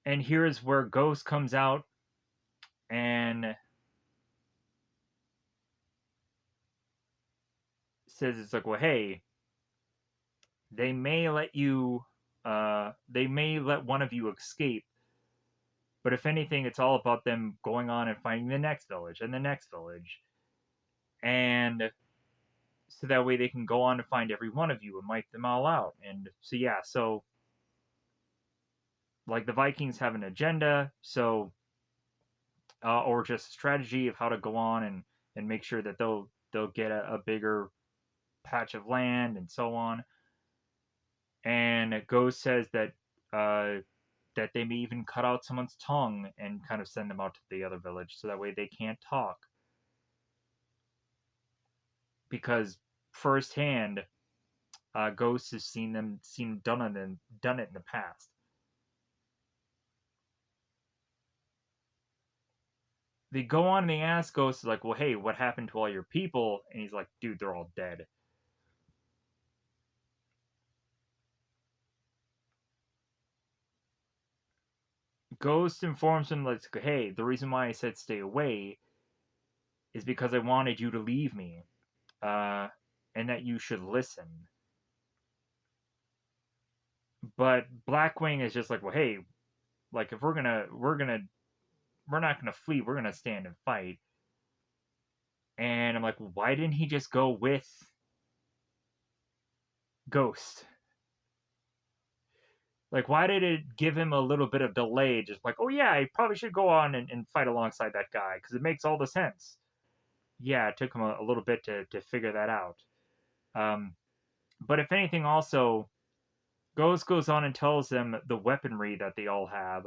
And here's where Ghost comes out and says, it's like, well, hey, they may let you, they may let one of you escape, but if anything, it's all about them going on and finding the next village and the next village. and so that way they can go on to find every one of you and wipe them all out. And so yeah, so like the Vikings have an agenda, so or just a strategy of how to go on and make sure that they'll get a bigger patch of land and so on. And Ghost says uh, that they may even cut out someone's tongue and kind of send them out to the other village so that way they can't talk. Because firsthand, Ghost has seen done it in the past. They go on and they ask Ghost like, well, hey, what happened to all your people? And he's like, dude, they're all dead. Ghost informs him like, hey, the reason why I said stay away is because I wanted you to leave me, uh, and that you should listen. But Blackwing is just like, well, hey, like if we're not gonna flee, we're gonna stand and fight. And I'm like, well, why didn't he just go with Ghost? Like, why did it give him a little bit of delay? Just like, oh yeah, I probably should go on and fight alongside that guy because it makes all the sense. Yeah, it took him a little bit to figure that out. Um, but if anything, also, Ghost goes on and tells them the weaponry that they all have,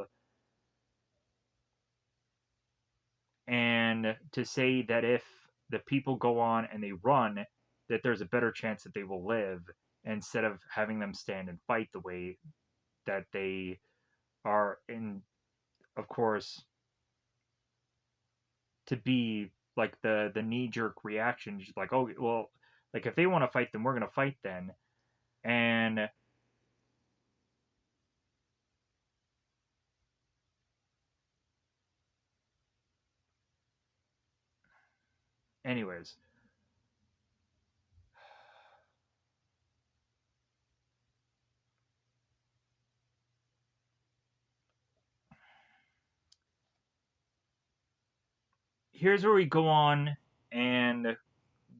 and to say that if the people go on and they run, that there's a better chance that they will live instead of having them stand and fight the way that they are in, of course, to be like the knee jerk reaction, just like, oh well, like if they want to fight, then we're gonna fight then. And anyways, here's where we go on and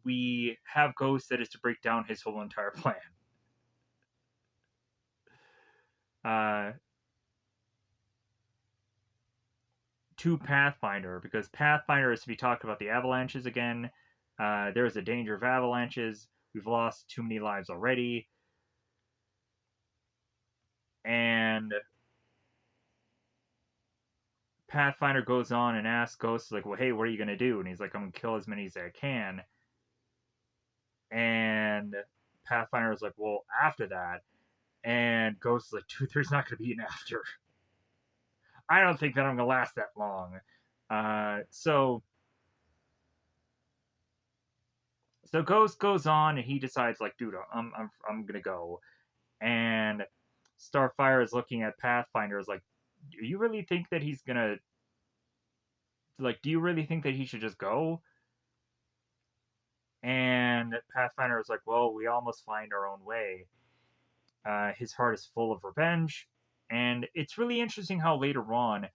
we have Ghost that is to break down his whole entire plan. Uh, to Pathfinder, because Pathfinder is to be talked about the avalanches again. There's a danger of avalanches. We've lost too many lives already. And Pathfinder goes on and asks Ghost, like, well, hey, what are you going to do? And he's like, I'm going to kill as many as I can. And Pathfinder is like, well, after that. And Ghost is like, dude, there's not going to be an after. I don't think that I'm going to last that long. So Ghost goes on and he decides, like, dude, I'm going to go. And Starfire is looking at Pathfinder is like, do you really think that he's going to, like, do you really think that he should just go? And Pathfinder is like, well, we almost find our own way. His heart is full of revenge. And it's really interesting how later on,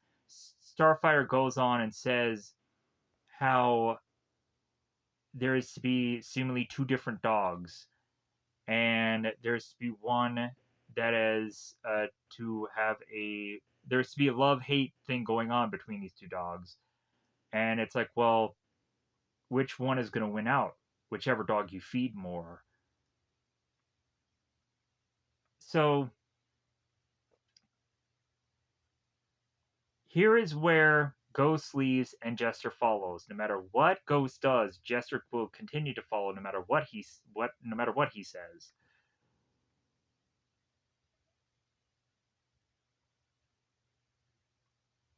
Starfire goes on and says how there is to be seemingly two different dogs. And there's to be one that is to have a. There's to be a love hate thing going on between these two dogs. And it's like, well, which one is going to win out? Whichever dog you feed more. So here is where Ghost leaves and Jester follows. No matter what Ghost does, Jester will continue to follow no matter what he says.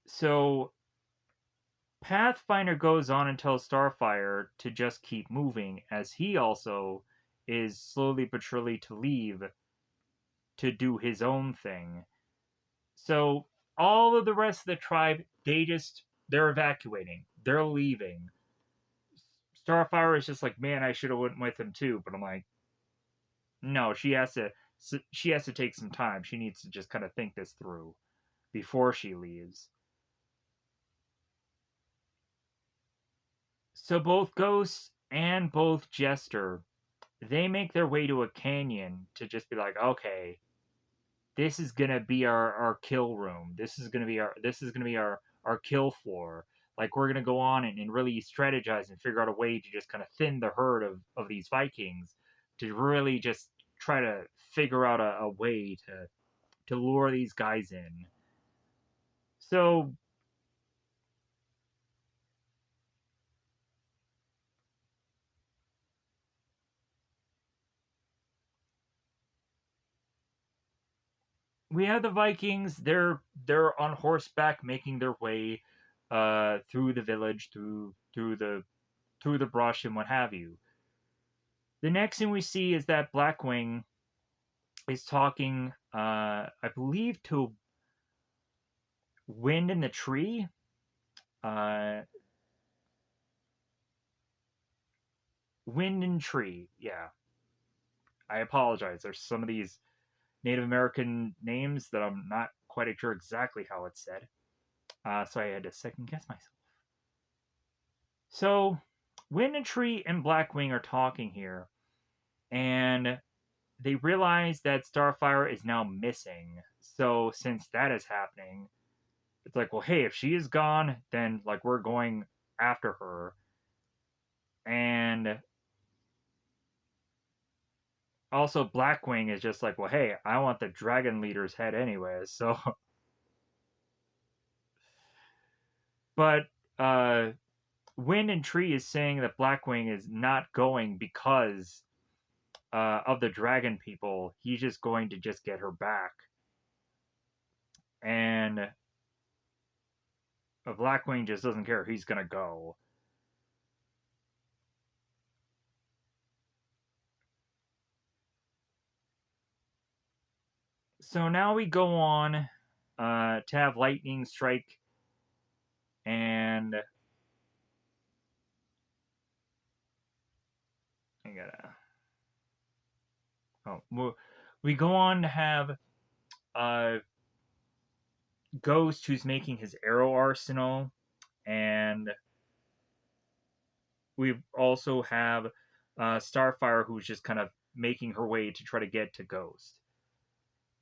So Pathfinder goes on and tells Starfire to just keep moving, as he also is slowly but surely to leave to do his own thing. So all of the rest of the tribe, they're evacuating. They're leaving. Starfire is just like, man, I should have went with him too. But I'm like, no, she has to take some time. She needs to just kind of think this through before she leaves. So both Ghost and both Jester, they make their way to a canyon to just be like, okay, this is gonna be our kill room. This is gonna be our kill floor. Like we're gonna go on and really strategize and figure out a way to just kind of thin the herd of these Vikings to really just try to figure out a way to lure these guys in. So we have the Vikings. They're on horseback making their way through the village, through the brush and what have you. The next thing we see is that Blackwing is talking, I believe, to Wind in the Tree. Uh, Wind and Tree, yeah. I apologize. There's some of these Native American names that I'm not quite sure exactly how it's said. So I had to second guess myself. So, Wind and Tree and Blackwing are talking here, and they realize that Starfire is now missing. So, since that is happening, it's like, well, hey, if she is gone, then like we're going after her. And also Blackwing is just like, well, hey, I want the dragon leader's head anyways. So but Wind and Tree is saying that Blackwing is not going because of the dragon people. He's just going to just get her back. And Blackwing just doesn't care. He's gonna go. So now we go on to have lightning strike, and I gotta. Oh, we go on to have uh, Ghost, who's making his arrow arsenal, and we also have Starfire, who's just kind of making her way to try to get to Ghost.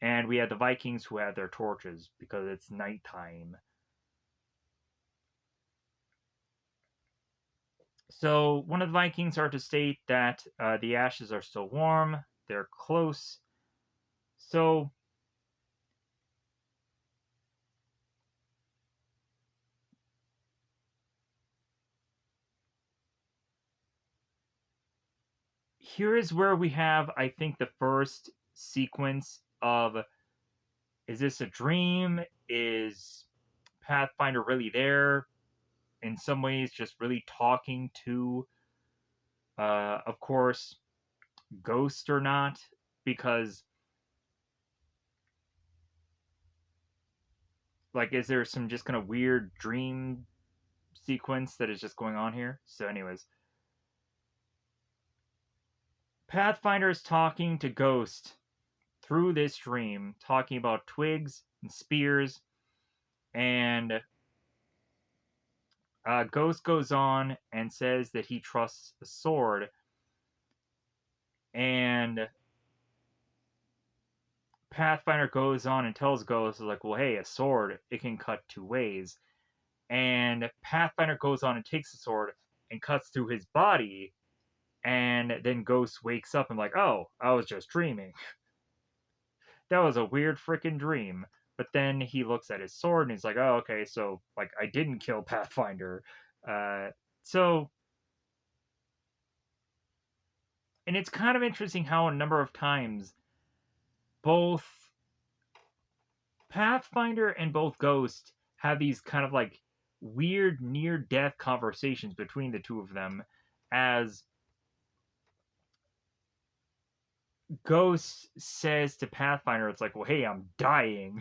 And we have the Vikings who have their torches because it's nighttime. So one of the Vikings are to state that the ashes are still warm, they're close. So here is where we have, I think, the first sequence of, is this a dream? Is Pathfinder really there? In some ways, just really talking to, of course, Ghost or not? Because, like, is there some just kind of weird dream sequence that is just going on here? So, anyways, Pathfinder is talking to Ghost through this dream, talking about twigs and spears, and Ghost goes on and says that he trusts a sword, and Pathfinder goes on and tells Ghost, like, well, hey, a sword, it can cut two ways. And Pathfinder goes on and takes the sword and cuts through his body, and then Ghost wakes up and like, oh, I was just dreaming. That was a weird freaking dream. But then he looks at his sword and he's like, oh, okay, so like I didn't kill Pathfinder. Uh, so, and it's kind of interesting how a number of times both Pathfinder and both Ghost have these kind of like weird near death conversations between the two of them as Ghost says to Pathfinder, it's like, well, hey, I'm dying.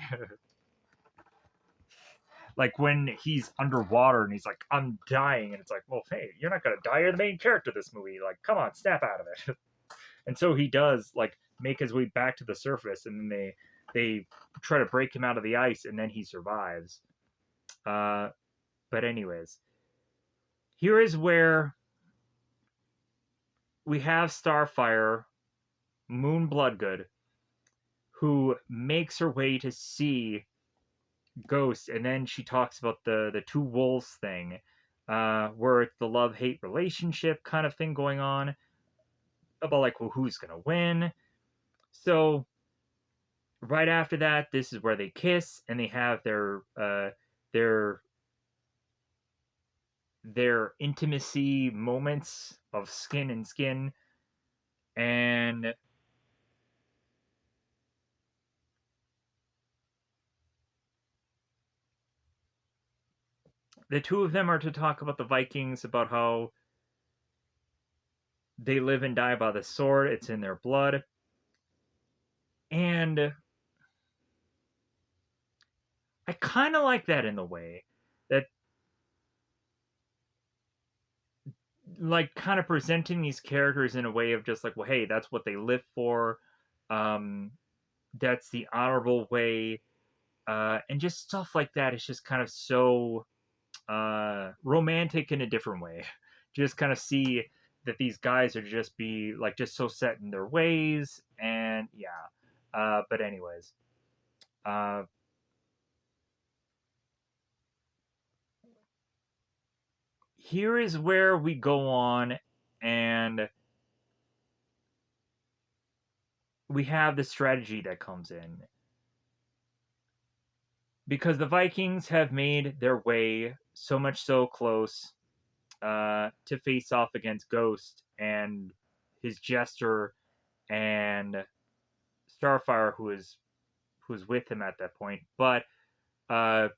Like when he's underwater and he's like, I'm dying. And it's like, well, hey, you're not going to die. You're the main character of this movie. Like, come on, snap out of it. And so he does, like, make his way back to the surface. And then they try to break him out of the ice. And then he survives. But, anyways, here is where we have Starfire, Moon Bloodgood, who makes her way to see Ghost, and then she talks about the two wolves thing, where it's the love hate relationship kind of thing going on about like, well, who's gonna win. So right after that, this is where they kiss and they have their their intimacy moments of skin and skin, and the two of them are to talk about the Vikings, about how they live and die by the sword, it's in their blood. And I kind of like that in the way that, like, kind of presenting these characters in a way of just like, well, hey, that's what they live for. Um, that's the honorable way. And just stuff like that is just kind of so romantic in a different way. Just kind of see that these guys are just be like just so set in their ways, and yeah. But anyways, uh, here is where we go on, and we have the strategy that comes in because the Vikings have made their way so much so close to face off against Ghost and his jester and Starfire, who is with him at that point. But uh,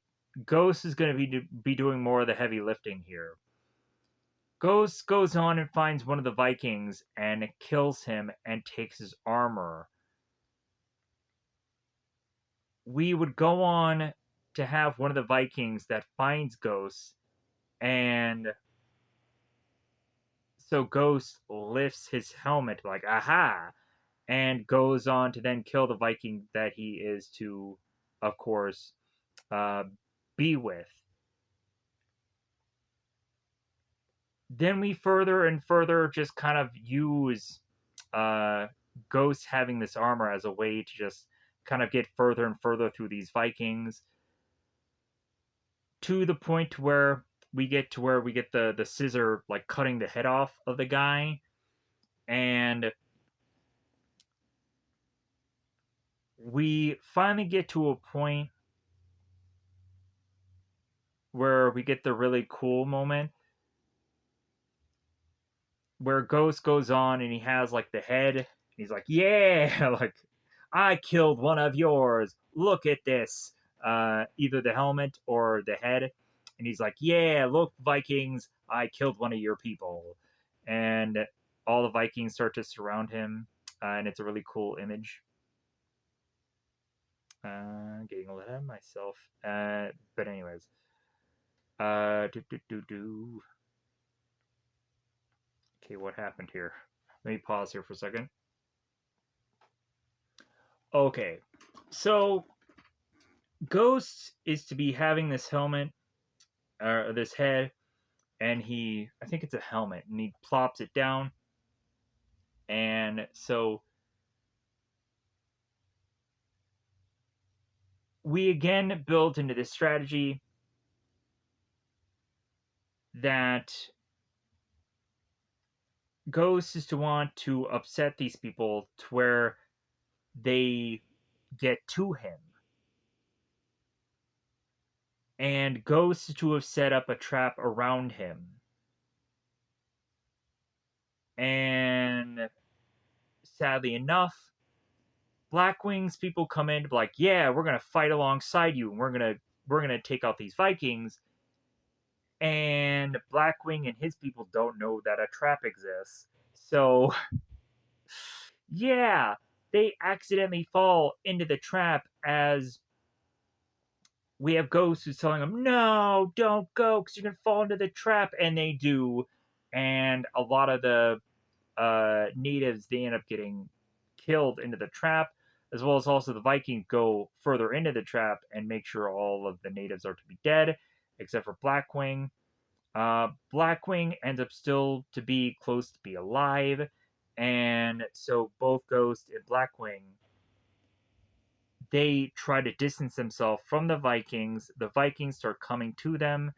Ghost is going to be doing more of the heavy lifting here. Ghost goes on and finds one of the Vikings and kills him and takes his armor. We would go on to have one of the Vikings that finds Ghost, and so Ghost lifts his helmet like, aha, and goes on to then kill the Viking that he is to, of course, uh, be with. Then we further and further just kind of use uh, Ghost having this armor as a way to just kind of get further and further through these Vikings to the point where we get the scissor like cutting the head off of the guy, and we finally get to a point where we get the really cool moment where Ghost goes on and he has like the head. And he's like, "Yeah, like I killed one of yours. Look at this." Either the helmet or the head, and he's like, "Yeah, look, Vikings, I killed one of your people." And all the Vikings start to surround him, and it's a really cool image. Getting a little ahead of myself. But anyways, do do do do. Okay, what happened here? Let me pause here for a second. Okay, so Ghost is to be having this helmet, or this head, and I think it's a helmet, and he plops it down, and so we again build into this strategy that Ghost is to want to upset these people to where they get to him. And Ghost is to have set up a trap around him. And sadly enough, Blackwing's people come in to be like, yeah, we're gonna fight alongside you, and we're gonna take out these Vikings. And Blackwing and his people don't know that a trap exists. So yeah, they accidentally fall into the trap as we have Ghost who's telling them, no, don't go, because you're gonna fall into the trap, and they do. And a lot of the natives, they end up getting killed into the trap, as well as also the Vikings go further into the trap and make sure all of the natives are to be dead, except for Blackwing. Blackwing ends up still to be close to be alive, And so both Ghost and Blackwing, they try to distance themselves from the Vikings. The Vikings start coming to them,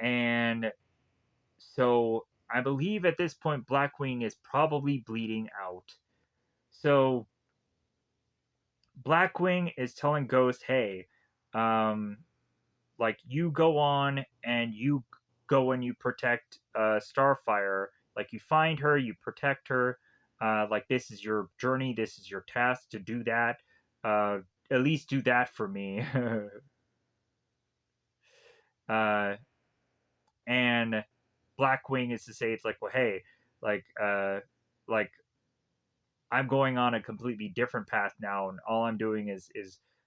and so I believe at this point Blackwing is probably bleeding out. So Blackwing is telling Ghost, "Hey, um, like you go on and you go and you protect Starfire. Like you find her, you protect her. Like this is your journey. This is your task to do that. Uh, at least do that for me." uh, and Blackwing is to say, it's like, well, hey, like, like I'm going on a completely different path now, and all I'm doing is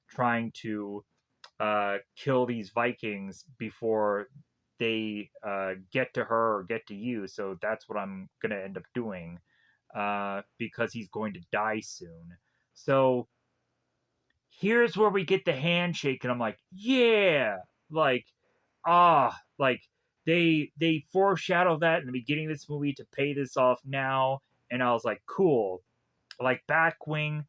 trying to kill these Vikings before they get to her or get to you. So that's what I'm gonna end up doing because he's going to die soon. So here's where we get the handshake, and I'm like, yeah, like like they foreshadow that in the beginning of this movie to pay this off now, and I was like, cool. Like Blackwing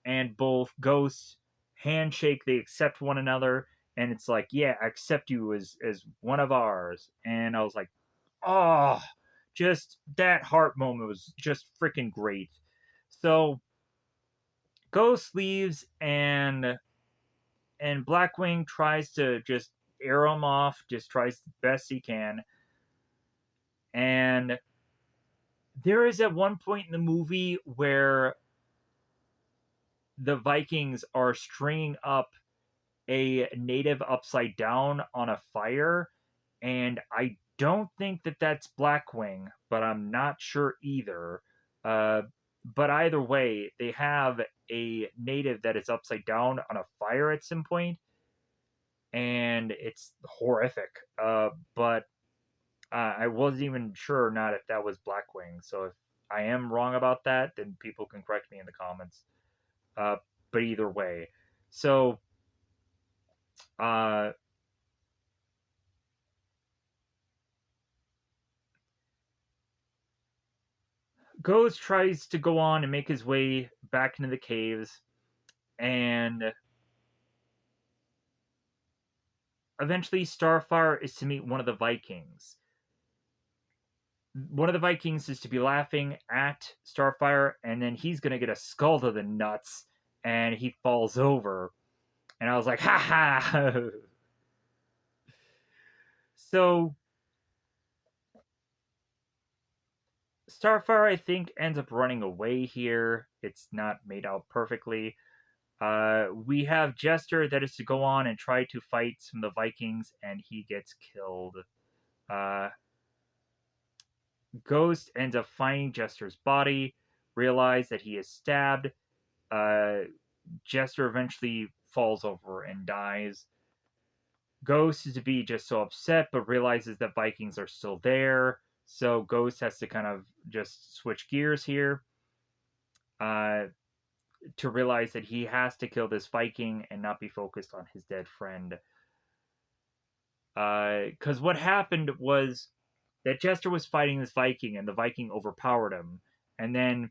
and both Ghosts handshake, they accept one another, and it's like, yeah, I accept you as one of ours. And I was like, oh, just that heart moment was just freaking great. So Ghost leaves, and Blackwing tries to just arrow him off, just tries the best he can. And there is at one point in the movie where the Vikings are stringing up a native upside down on a fire, and I don't think that that's Blackwing, but I'm not sure either. Uh, but either way, they have a native that is upside down on a fire at some point, and it's horrific. But I wasn't even sure or not if that was Blackwing. So if I am wrong about that, then people can correct me in the comments. Uh, but either way, so uh, Ghost tries to go on and make his way back into the caves, and eventually Starfire is to meet one of the Vikings. One of the Vikings is to be laughing at Starfire, and then he's gonna get a skull to the nuts, and he falls over. And I was like, ha ha! So Starfire, I think, ends up running away here. It's not made out perfectly. We have Jester that is to go on and try to fight some of the Vikings, and he gets killed. Uh, Ghost ends up finding Jester's body, realize that he is stabbed. Uh, Jester eventually falls over and dies. Ghost is to be just so upset, but realizes that Vikings are still there. So Ghost has to kind of just switch gears here uh, to realize that he has to kill this Viking and not be focused on his dead friend. Because what happened was that Jester was fighting this Viking, and the Viking overpowered him. And then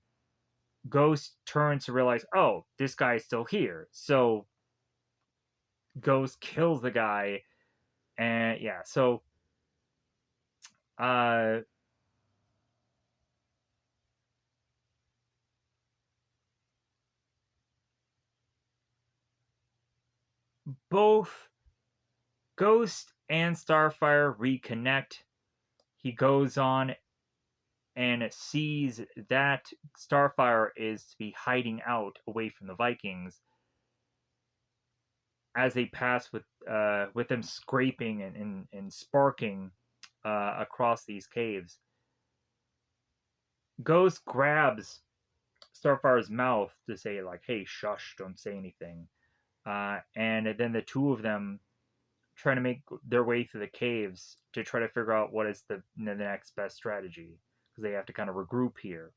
Ghost turns to realize, oh, this guy is still here. So Ghost kills the guy, and yeah, so uh, both Ghost and Starfire reconnect. He goes on and sees that Starfire is to be hiding out away from the Vikings as they pass with them scraping and sparking across these caves. Ghost grabs Starfire's mouth to say like, "Hey, shush! Don't say anything." And then the two of them try to make their way through the caves to try to figure out what is the next best strategy because they have to kind of regroup here.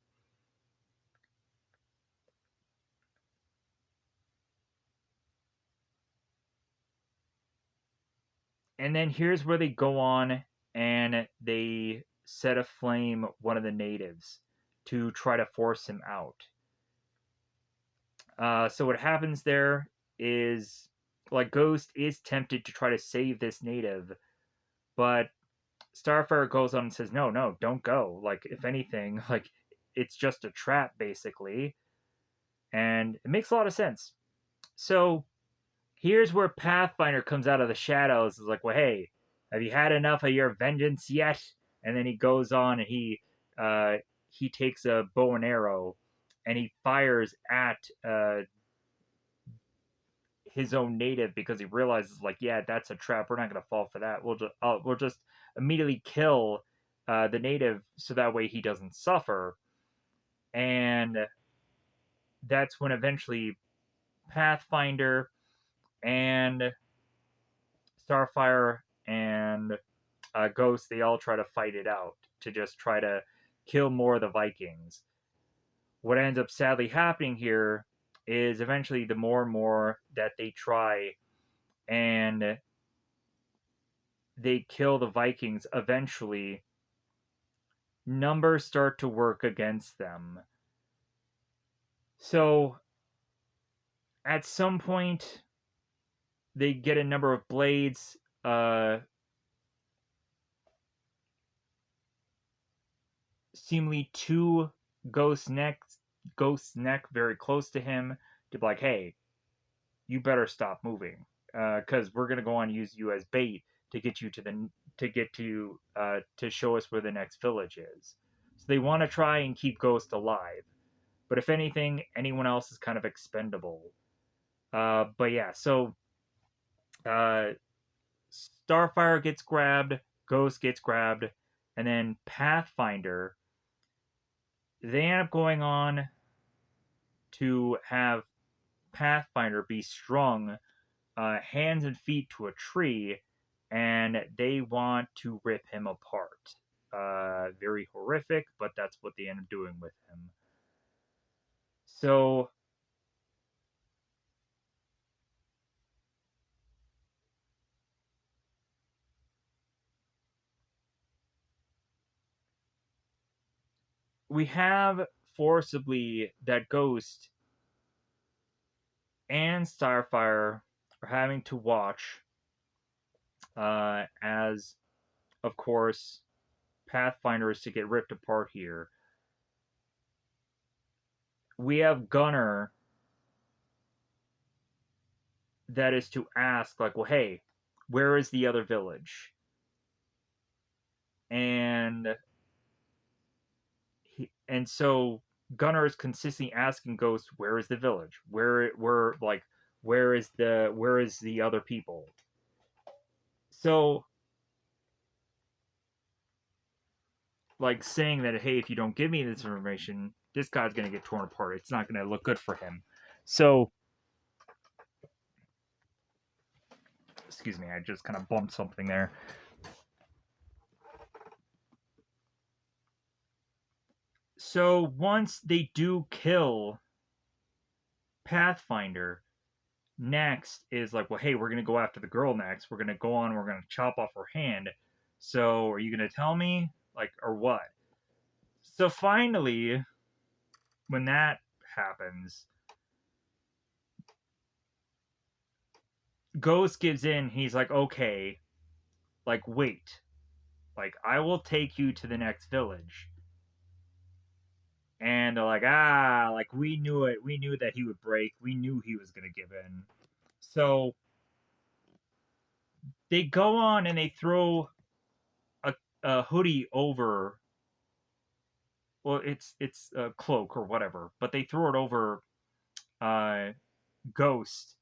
And then here's where they go on and they set aflame one of the natives to try to force him out. So what happens there is, like, Ghost is tempted to try to save this native, but Starfire goes on and says, "No, no, don't go. Like, if anything, like, it's just a trap, basically." And it makes a lot of sense. So here's where Pathfinder comes out of the shadows. Is like, "Well, hey, have you had enough of your vengeance yet?" And then he goes on and he takes a bow and arrow and he fires at his own native because he realizes, like, yeah, that's a trap. We're not going to fall for that. We'll just immediately kill the native so that way he doesn't suffer. And that's when eventually Pathfinder and Starfire and Ghost, they all try to fight it out to just try to kill more of the Vikings. What ends up sadly happening here is eventually the more and more that they try and they kill the Vikings, eventually numbers start to work against them. So at some point they get a number of blades, seemingly to Ghost's neck very close to him, to be like, "Hey, you better stop moving, because we're gonna go on and use you as bait to get you to show us where the next village is." So they want to try and keep Ghost alive, but if anything, anyone else is kind of expendable. But yeah, so uh, Starfire gets grabbed, Ghost gets grabbed, and then Pathfinder. They end up going on to have Pathfinder be strung hands and feet to a tree, and they want to rip him apart. Very horrific, but that's what they end up doing with him. So we have forcibly that Ghost and Starfire are having to watch as, of course, Pathfinder is to get ripped apart here. We have Gunner that is to ask, like, "Well, hey, where is the other village?" And so Gunnar is consistently asking Ghost, "Where is the village? Where is the other people?" So, like, saying that, "Hey, if you don't give me this information, this guy's gonna get torn apart. It's not gonna look good for him." So, excuse me, I just kind of bumped something there. So once they do kill Pathfinder, next is like, "Well, hey, we're gonna go after the girl next. We're gonna go on. We're gonna chop off her hand. So are you gonna tell me, like, or what?" So finally, when that happens, Ghost gives in. He's like, "Okay, like, wait, like, I will take you to the next village." And they're like, "Ah, like, we knew it. We knew that he would break. We knew he was gonna give in." So they go on and they throw a hoodie over. Well, it's a cloak or whatever, but they throw it over uh, Ghost.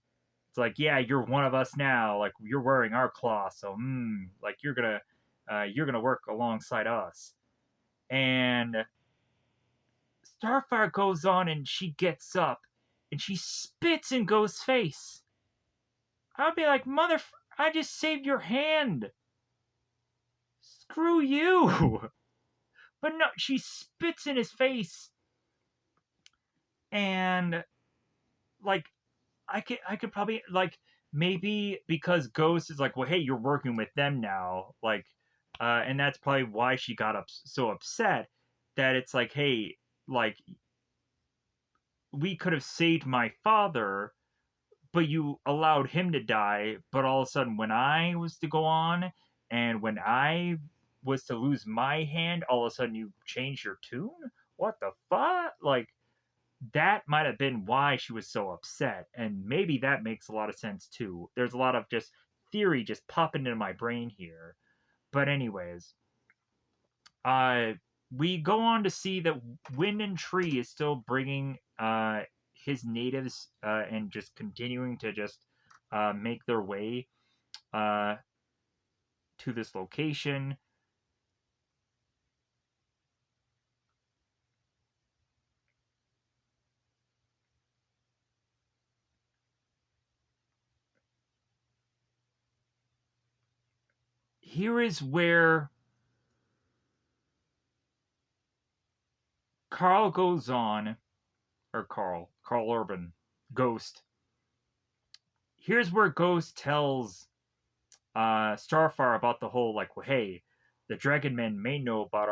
It's like, "Yeah, you're one of us now. Like, you're wearing our cloth, so like, you're gonna work alongside us." And Starfire goes on and she gets up and she spits in Ghost's face. I'd be like, I just saved your hand. Screw you. But no, she spits in his face, and, like, I could probably, like, maybe because Ghost is like, "Well, hey, you're working with them now," like, and that's probably why she got so upset, that it's like, "Hey, like, we could have saved my father, but you allowed him to die. But all of a sudden, when I was to go on, and when I was to lose my hand, all of a sudden you changed your tune. What the fuck? Like, that might have been why she was so upset, and maybe that makes a lot of sense too. There's a lot of just theory just popping into my brain here. But anyways, uh, we go on to see that Wind and Tree is still bringing his natives and just continuing to just make their way uh, to this location. Here is where Carl goes on, or Carl Urban, Ghost. Here's where Ghost tells Starfire about the whole, like, well, hey, the Dragon Men may know about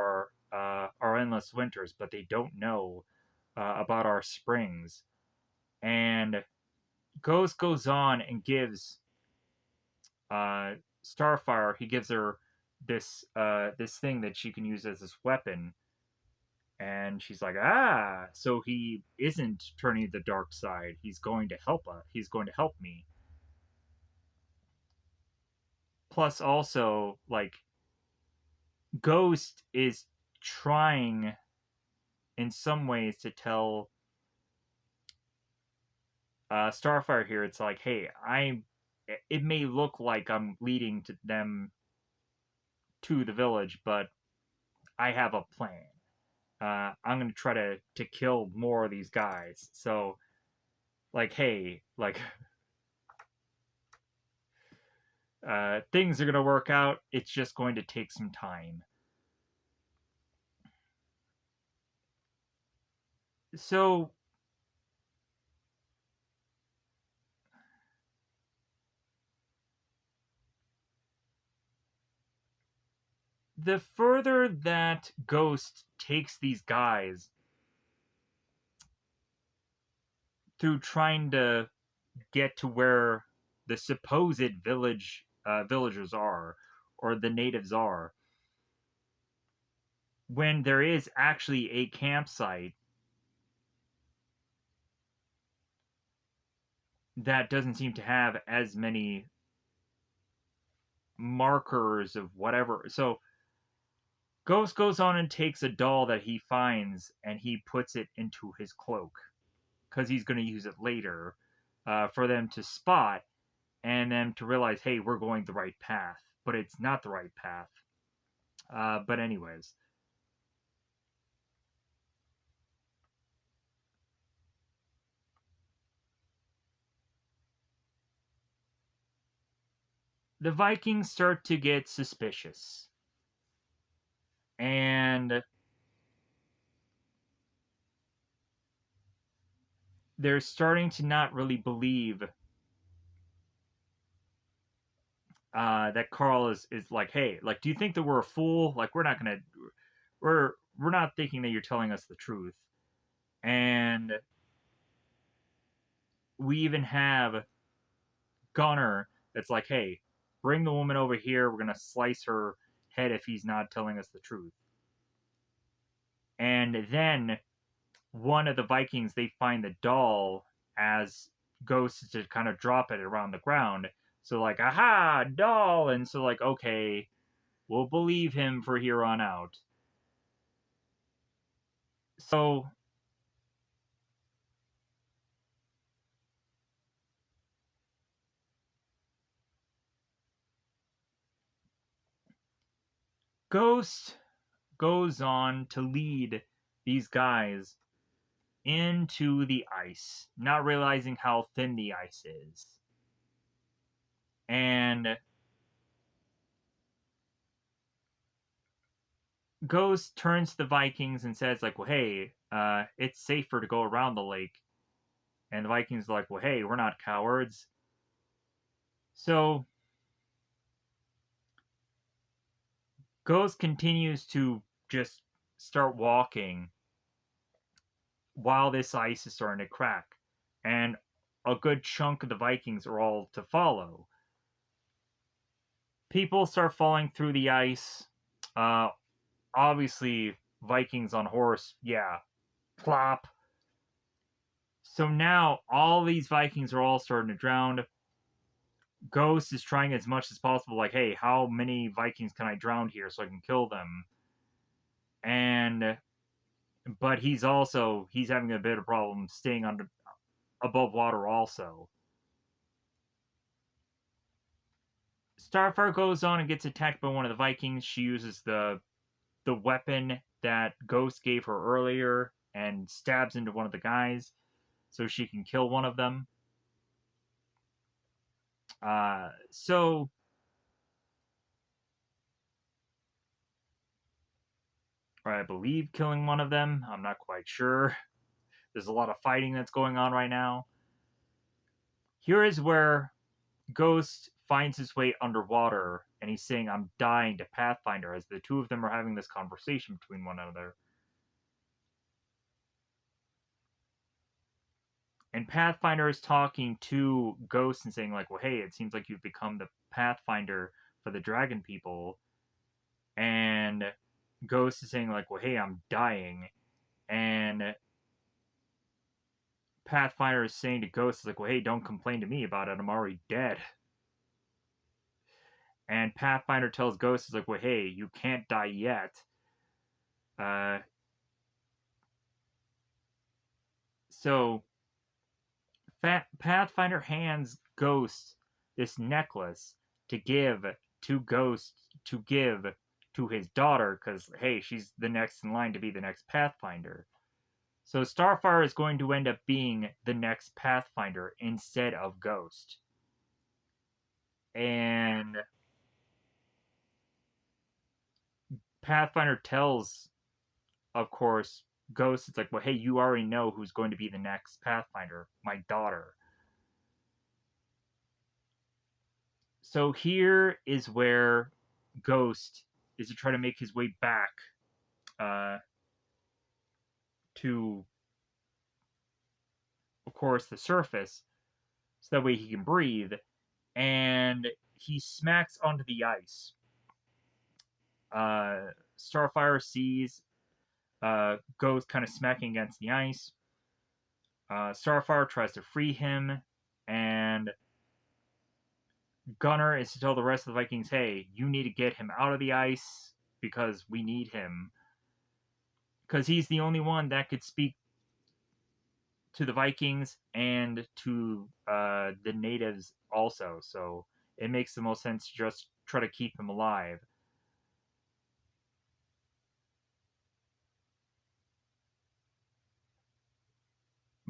our endless winters, but they don't know about our springs. And Ghost goes on and gives uh, Starfire. He gives her this thing that she can use as this weapon, and she's like, ah, so he isn't turning to the dark side. He's going to help us. He's going to help me. Plus, also, like, Ghost is trying in some ways to tell Starfire here. It's like, hey, I. It may look like I'm leading to them to the village, but I have a plan. I'm gonna try to kill more of these guys. So, like, hey, like, things are gonna work out. It's just going to take some time. So the further that Ghost takes these guys through trying to get to where the supposed villagers are, or the natives are, when there is actually a campsite that doesn't seem to have as many markers of whatever. So Ghost goes on and takes a doll that he finds and he puts it into his cloak because he's going to use it later for them to spot and them to realize, hey, we're going the right path, but it's not the right path. But anyways, the Vikings start to get suspicious, and they're starting to not really believe that Carl is like, hey, like, do you think that we're a fool? Like, we're not thinking that you're telling us the truth. And we even have Gunner that's like, hey, bring the woman over here. We're gonna slice her head if he's not telling us the truth. And then one of the Vikings, they find the doll as Ghost to kind of drop it around the ground. So like, aha, doll, and so like, okay, we'll believe him for here on out. So Ghost goes on to lead these guys into the ice, not realizing how thin the ice is. And Ghost turns to the Vikings and says, like, well, hey, it's safer to go around the lake. And the Vikings are like, well, hey, we're not cowards. So Ghost continues to just start walking. while this ice is starting to crack. And a good chunk of the Vikings are all to follow. People start falling through the ice. Uh, Obviously, Vikings on horse, yeah, plop. So now all these Vikings are all starting to drown. Ghost is trying as much as possible, like, hey, how many Vikings can I drown here so I can kill them? And but he's having a bit of problem staying under above water also. Starfire goes on and gets attacked by one of the Vikings. She uses the weapon that Ghost gave her earlier and stabs into one of the guys so she can kill one of them. So or I believe killing one of them. I'm not quite sure. There's a lot of fighting that's going on right now. Here is where Ghost finds his way underwater and he's saying, I'm dying to Pathfinder as the two of them are having this conversation between one another. And Pathfinder is talking to Ghost and saying, like, well, hey, it seems like you've become the Pathfinder for the dragon people. And Ghost is saying, like, well, hey, I'm dying. And Pathfinder is saying to Ghost, like, well, hey, don't complain to me about it. I'm already dead. And Pathfinder tells Ghost, is like, well, hey, you can't die yet. Uh, so Pathfinder hands Ghost this necklace to give to Ghost to give to his daughter because, hey, she's the next in line to be the next Pathfinder. So Starfire is going to end up being the next Pathfinder instead of Ghost. And Pathfinder tells, of course, Ghost, it's like, well, hey, you already know who's going to be the next Pathfinder, my daughter. So here is where Ghost is to try to make his way back uh, to, of course, the surface, so that way he can breathe. And he smacks onto the ice. Starfire sees Ghost kind of smacking against the ice. Starfire tries to free him, and Gunner is to tell the rest of the Vikings, hey, you need to get him out of the ice because we need him. Because he's the only one that could speak to the Vikings and to the natives also. So it makes the most sense to just try to keep him alive.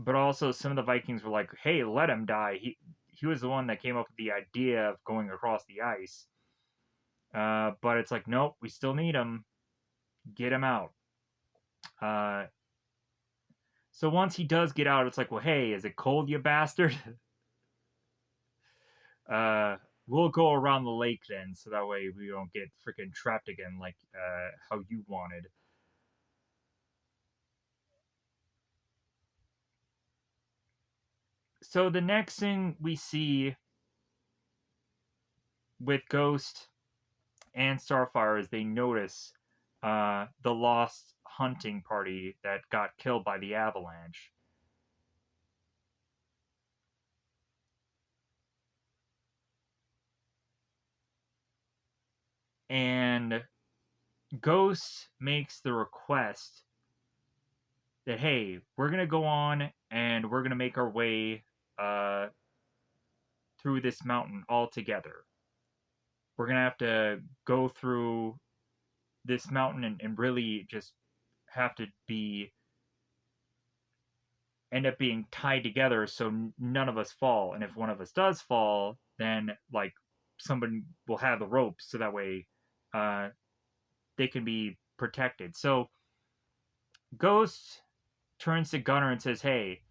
But also, some of the Vikings were like, hey, let him die. He was the one that came up with the idea of going across the ice. But it's like, nope, we still need him. Get him out. Uh, so once he does get out, it's like, well, hey, is it cold, you bastard? uh, we'll go around the lake then, so that way we don't get freaking trapped again like how you wanted. So the next thing we see with Ghost and Starfire is they notice the lost hunting party that got killed by the avalanche. And Ghost makes the request that, hey, we're going to go on and we're going to make our way through this mountain all together. We're going to have to go through this mountain and really just have to be end up being tied together so none of us fall. And if one of us does fall, then like someone will have the ropes so that way uh, they can be protected. So Ghost turns to Gunner and says, "Hey,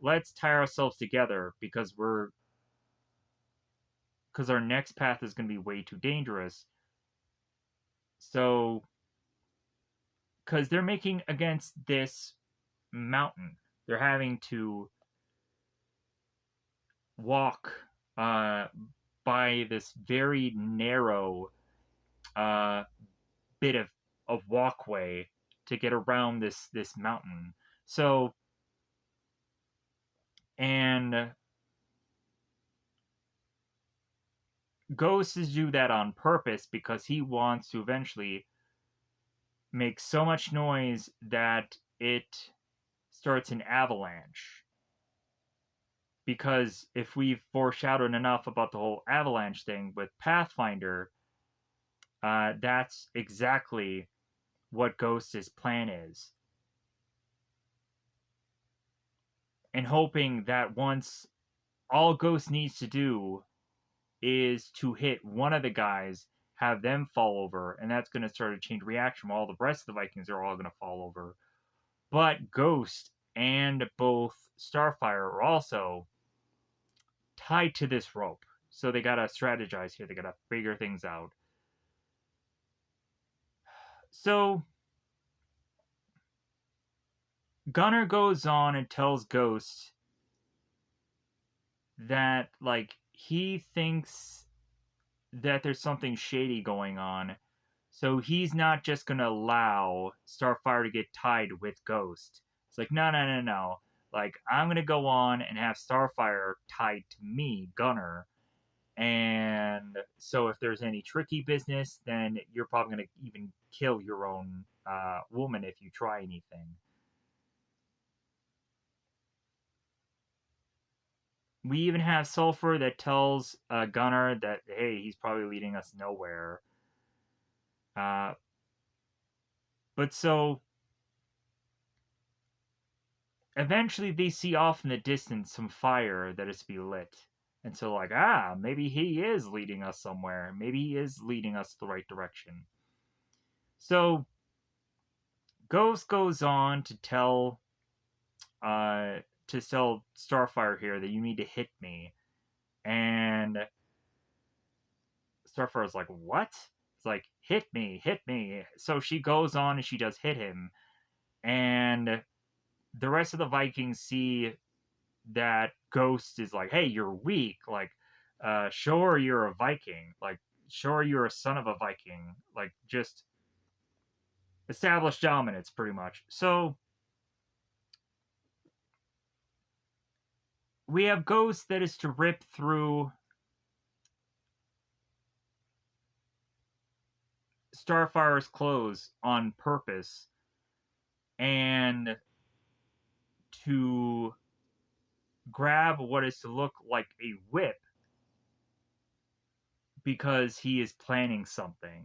let's tie ourselves together because our next path is going to be way too dangerous." So because they're making against this mountain. They're having to walk uh, by this very narrow uh, bit of walkway to get around this mountain. So and Ghost is do that on purpose because he wants to eventually make so much noise that it starts an avalanche. Because if we've foreshadowed enough about the whole avalanche thing with Pathfinder, that's exactly what Ghost's plan is. And hoping that once all Ghost needs to do is to hit one of the guys, have them fall over, and that's going to start a chain reaction while the rest of the Vikings are all going to fall over. But Ghost and both Starfire are also tied to this rope. So they got to strategize here. They got to figure things out. So Gunner goes on and tells Ghost that, like, he thinks that there's something shady going on. So he's not just going to allow Starfire to get tied with Ghost. It's like, no, no, no, no. Like, I'm going to go on and have Starfire tied to me, Gunner. And so if there's any tricky business, then you're probably going to even kill your own woman if you try anything. We even have Sulfur that tells Gunner that, hey, he's probably leading us nowhere. Uh, but so eventually they see off in the distance some fire that is to be lit. And so, like, maybe he is leading us somewhere. Maybe he is leading us the right direction. So Ghost goes on uh, to tell Starfire here that you need to hit me. And Starfire's like, what? It's like, hit me, hit me. So she goes on and she does hit him. And the rest of the Vikings see that Ghost is like, hey, you're weak. Like, sure, you're a Viking. Like, sure, you're a son of a Viking. Like, just establish dominance, pretty much. So we have Ghost that is to rip through Starfire's clothes on purpose and to grab what is to look like a whip because he is planning something.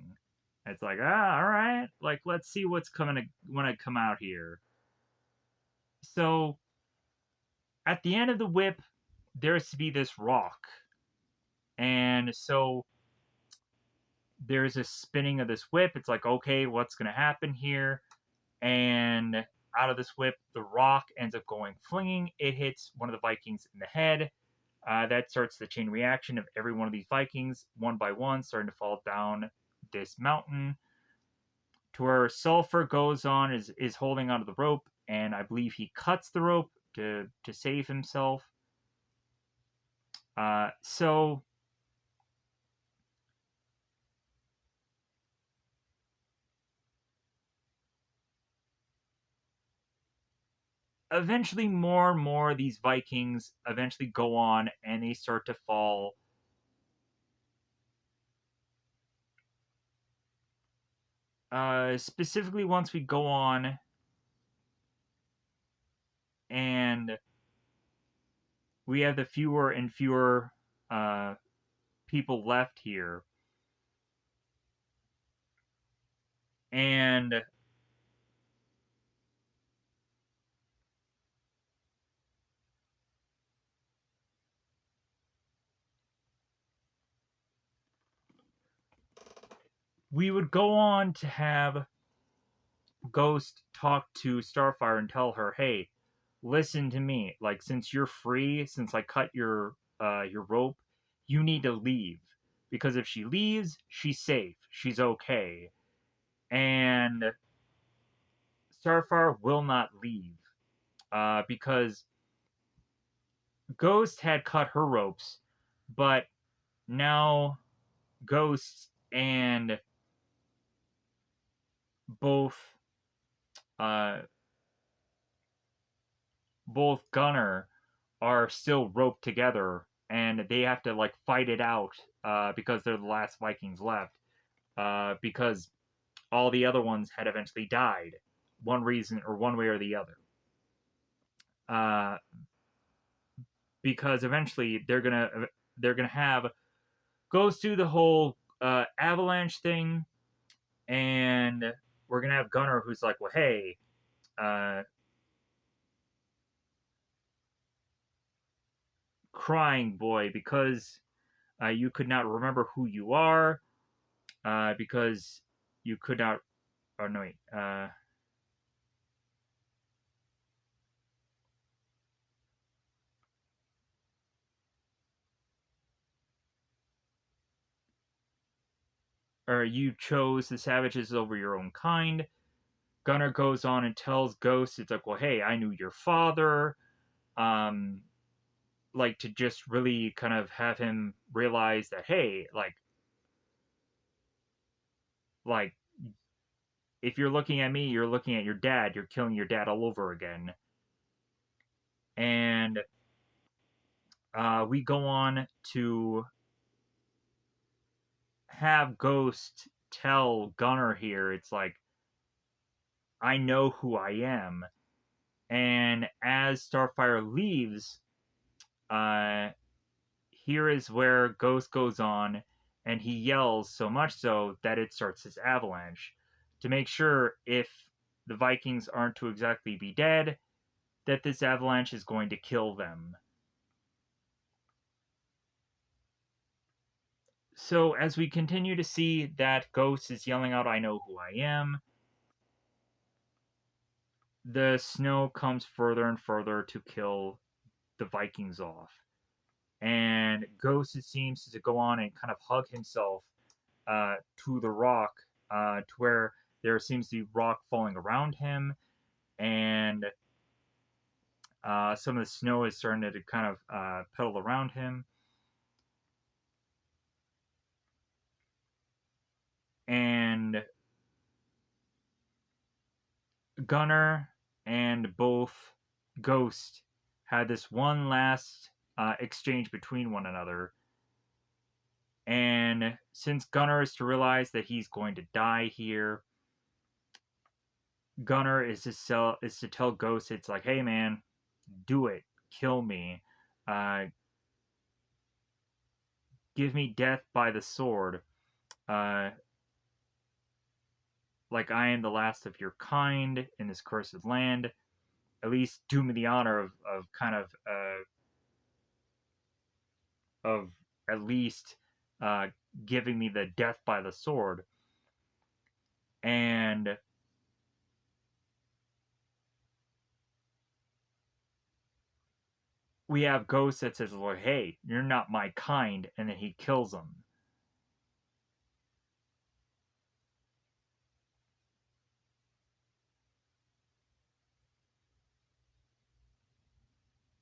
It's like, all right, like let's see what's coming to, when I come out here. So at the end of the whip, there's to be this rock, and so there's a spinning of this whip. It's like, okay, what's gonna happen here? And out of this whip, the rock ends up going flinging. It hits one of the Vikings in the head. That starts the chain reaction of every one of these Vikings, one by one, starting to fall down this mountain. To where Sulfur goes on, is holding onto the rope, and I believe he cuts the rope to save himself. So eventually, more and more of these Vikings eventually go on, and they start to fall. Specifically, once we go on and we have the fewer and fewer people left here, and we would go on to have Ghost talk to Starfire and tell her, "Hey, listen to me. Like, since you're free, since I cut your rope, you need to leave because if she leaves, she's safe. She's okay." And Starfire will not leave. because Ghost had cut her ropes, but now Ghost and both uh, both Gunner are still roped together, and they have to like fight it out because they're the last Vikings left. Because all the other ones had eventually died, one reason or one way or the other. Uh, because eventually they're gonna have goes through the whole avalanche thing, and we're gonna have Gunner who's like, well, hey, uh, crying boy, because you could not remember who you are, because you could not. Oh no, wait. Or you chose the savages over your own kind. Gunner goes on and tells Ghost, it's like, well, hey, I knew your father. Um, like to just really kind of have him realize that, hey, like if you're looking at me, you're looking at your dad. You're killing your dad all over again. And we go on to have Ghost tell Gunner here, it's like, I know who I am. And as Starfire leaves, uh, here is where Ghost goes on and he yells so much so that it starts this avalanche to make sure if the Vikings aren't to exactly be dead, that this avalanche is going to kill them. So as we continue to see that Ghost is yelling out, I know who I am, the snow comes further and further to kill the Vikings off. And Ghost seems to go on and kind of hug himself to the rock, to where there seems to be rock falling around him, and some of the snow is starting to kind of pedal around him. And Gunner and both Ghost had this one last exchange between one another. And since Gunner is to realize that he's going to die here, Gunner is to tell Ghost, it's like, hey man, do it, kill me, uh, give me death by the sword, uh, like I am the last of your kind in this cursed land. At least do me the honor of kind of at least uh, giving me the death by the sword. And we have Ghost that says, well, hey, you're not my kind, and then he kills him.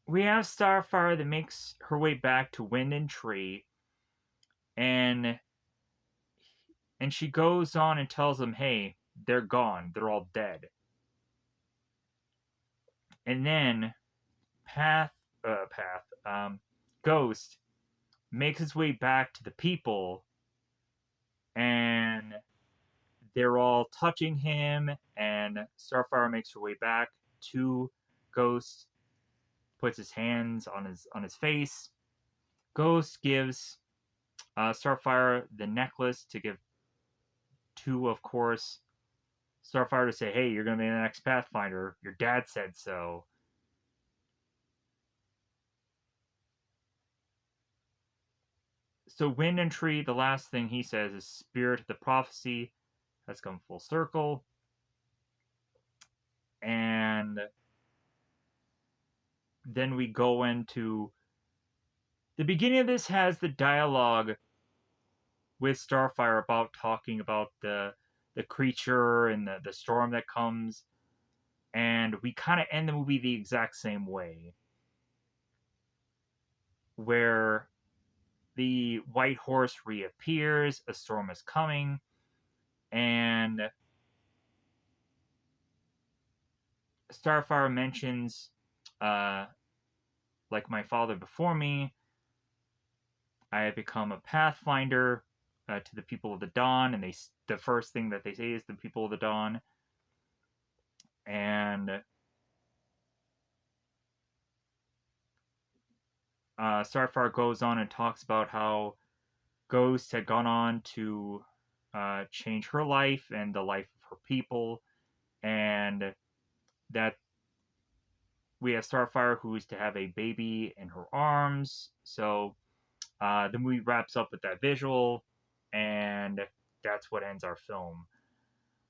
We have Starfire that makes her way back to Wind and Tree, and she goes on and tells them, hey, they're gone, they're all dead. And then Path, Ghost makes his way back to the people, and they're all touching him, and Starfire makes her way back to Ghost, puts his hands on his face. Ghost gives Starfire the necklace to give to, of course, Starfire to say, hey, you're going to be the next Pathfinder. Your dad said so. So Wind and Tree, the last thing he says is Spirit of the Prophecy has come full circle. And then we go into the beginning of this has the dialogue with Starfire about talking about the creature and the storm that comes. and we kind of end the movie the exact same way, where the white horse reappears, a storm is coming, and Starfire mentions, uh, like my father before me, I have become a Pathfinder to the people of the Dawn, and the first thing that they say is the people of the Dawn, and Starfire goes on and talks about how Ghost had gone on to change her life and the life of her people, and that we have Starfire who is to have a baby in her arms. So the movie wraps up with that visual, and that's what ends our film.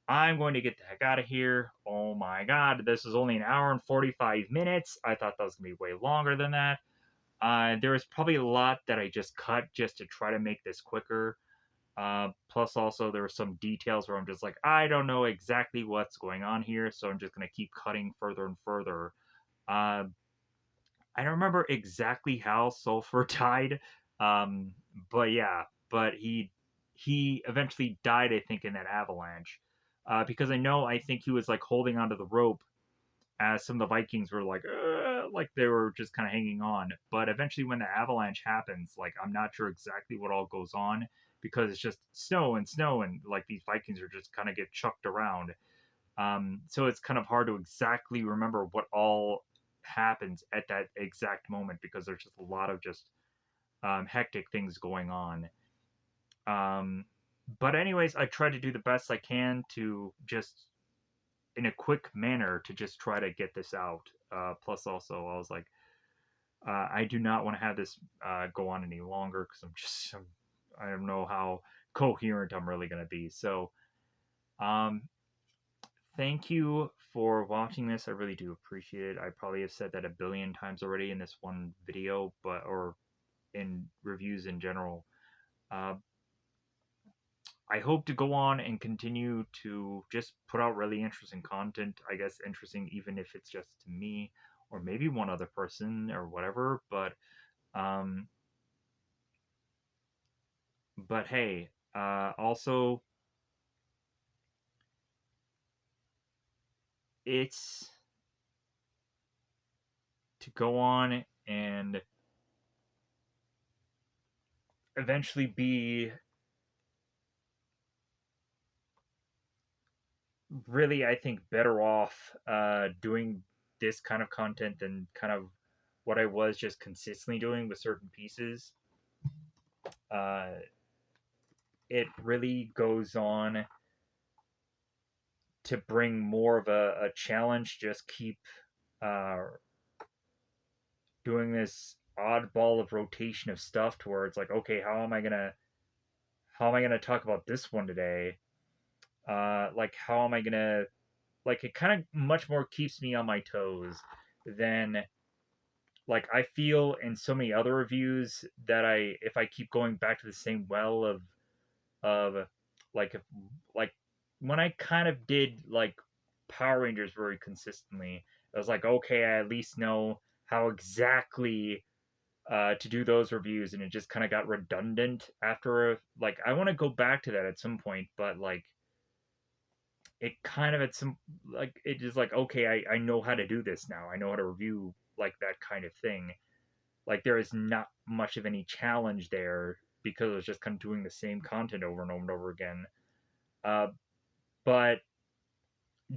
I'm going to get the heck out of here. Oh my god, this is only an hour and 45 minutes. I thought that was going to be way longer than that. There was probably a lot that I just cut just to try to make this quicker. Plus, also, there were some details where I'm just like, I don't know exactly what's going on here, so I'm just going to keep cutting further and further. Uh, I don't remember exactly how Sulfur died, um, but yeah, but he eventually died, I think, in that avalanche. Because I think he was like holding onto the rope as some of the Vikings were like they were just kind of hanging on. But eventually, when the avalanche happens, like I'm not sure exactly what all goes on because it's just snow and like these Vikings are just kind of get chucked around. So it's kind of hard to exactly remember what all happens at that exact moment because there's just a lot of just hectic things going on. Um, but anyways, I try to do the best I can to just in a quick manner to just try to get this out. Plus, also, I was like, I do not want to have this go on any longer because I don't know how coherent I'm really going to be. So, um, thank you for watching this. I really do appreciate it. I probably have said that a billion times already in this one video, but or in reviews in general. Uh, I hope to go on and continue to just put out really interesting content. I guess interesting even if it's just to me or maybe one other person or whatever. Um, but hey, also it's to go on and eventually be really, I think, better off doing this kind of content than kind of what I was just consistently doing with certain pieces. Uh, it really goes on to bring more of a challenge. Just keep uh, doing this oddball of rotation of stuff to where it's like, okay, how am I gonna talk about this one today? Like how am I gonna like it kind of much more keeps me on my toes than like I feel in so many other reviews that if I keep going back to the same well of like if like when I kind of did like Power Rangers very consistently, I was like, okay, I at least know how exactly to do those reviews, and it just kind of got redundant after. Like, I want to go back to that at some point, but like, it kind of at some like it is like, okay, I know how to do this now. I know how to review like that kind of thing. Like, there is not much of any challenge there because it's just kind of doing the same content over and over and over again. Uh, but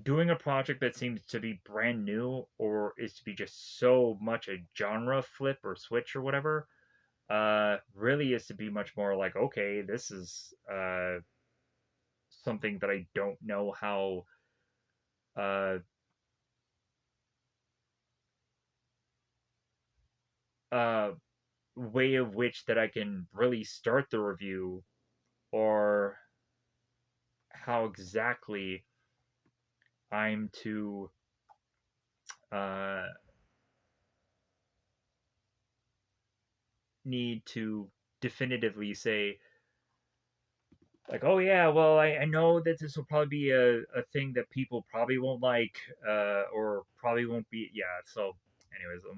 doing a project that seems to be brand new or is to be just so much a genre flip or switch or whatever, really is to be much more like, okay, this is something that I don't know how uh, uh, way of which that I can really start the review or how exactly I'm to uh, need to definitively say like, oh yeah, well, I know that this will probably be a thing that people probably won't like, or probably won't be. Yeah. So, anyways, I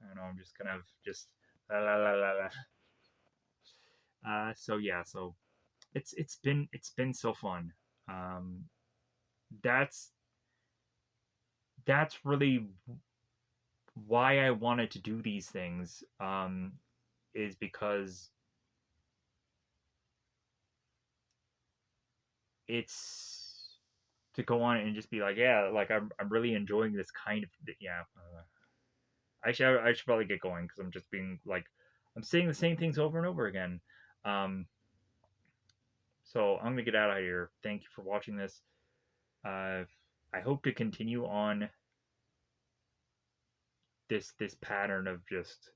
don't know. I'm just kind of just la la la la la. So yeah. So it's been so fun. Um, that's that's really why I wanted to do these things. Is because it's to go on and just be like, yeah, like I'm really enjoying this kind of yeah. I should probably get going because I'm just being like I'm saying the same things over and over again. Um, so I'm gonna get out of here. Thank you for watching this. Uh, I hope to continue on this pattern of just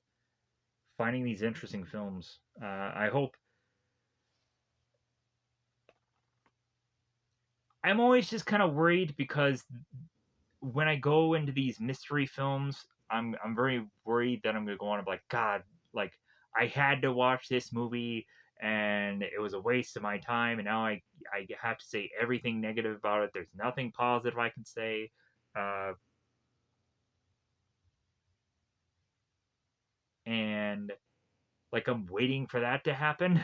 finding these interesting films. I hope I'm always just kind of worried because when I go into these mystery films, I'm very worried that I'm gonna go on and be like, God, like I had to watch this movie and it was a waste of my time, and now I have to say everything negative about it. There's nothing positive I can say, uh, and like I'm waiting for that to happen.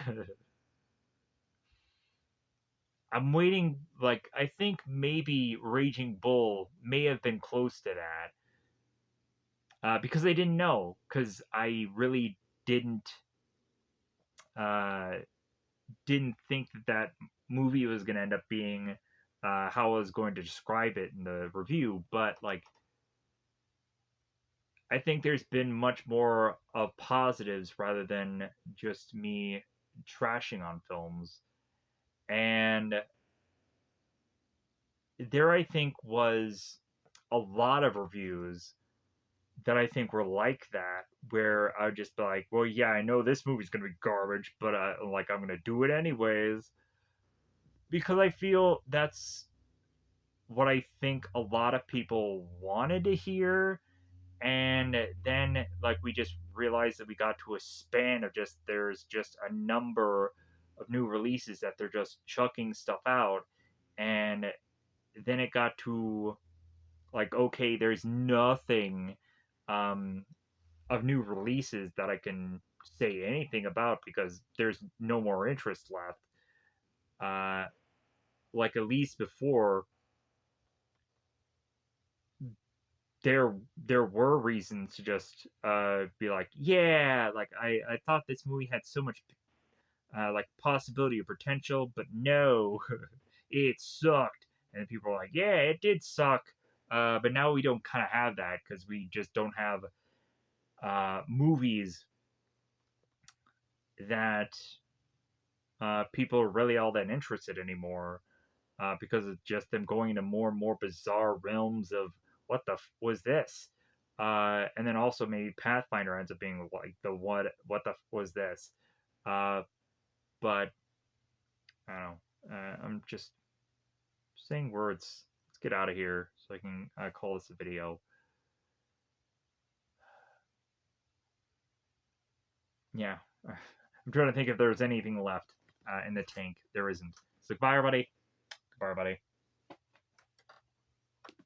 I'm waiting. Like I think maybe Raging Bull may have been close to that because I didn't know because I really didn't. Uh, didn't think that that movie was going to end up being how I was going to describe it in the review, but like I think there's been much more of positives rather than just me trashing on films. And there, I think, was a lot of reviews that I think were like that, where I'd just be like, well, yeah, I know this movie's going to be garbage, but like, I'm going to do it anyways. Because I feel that's what I think a lot of people wanted to hear. And then, like, we just realized that we got to a span of just there's just a number of new releases that they're just chucking stuff out. And then it got to, like, okay, there's nothing um, of new releases that I can say anything about because there's no more interest left. Uh, like, at least before, there were reasons to just be like, yeah, like I thought this movie had so much like possibility or potential, but no, it sucked. And people are like, yeah, it did suck, but now we don't kind of have that because we just don't have movies that people are really all that interested anymore because of just them going into more and more bizarre realms of what the was this, and then also maybe Pathfinder ends up being like the what the was this, uh, but I don't know. I'm just saying words. Let's get out of here so I can call this a video. Yeah, I'm trying to think if there's anything left in the tank. There isn't. So goodbye, everybody. Goodbye, everybody.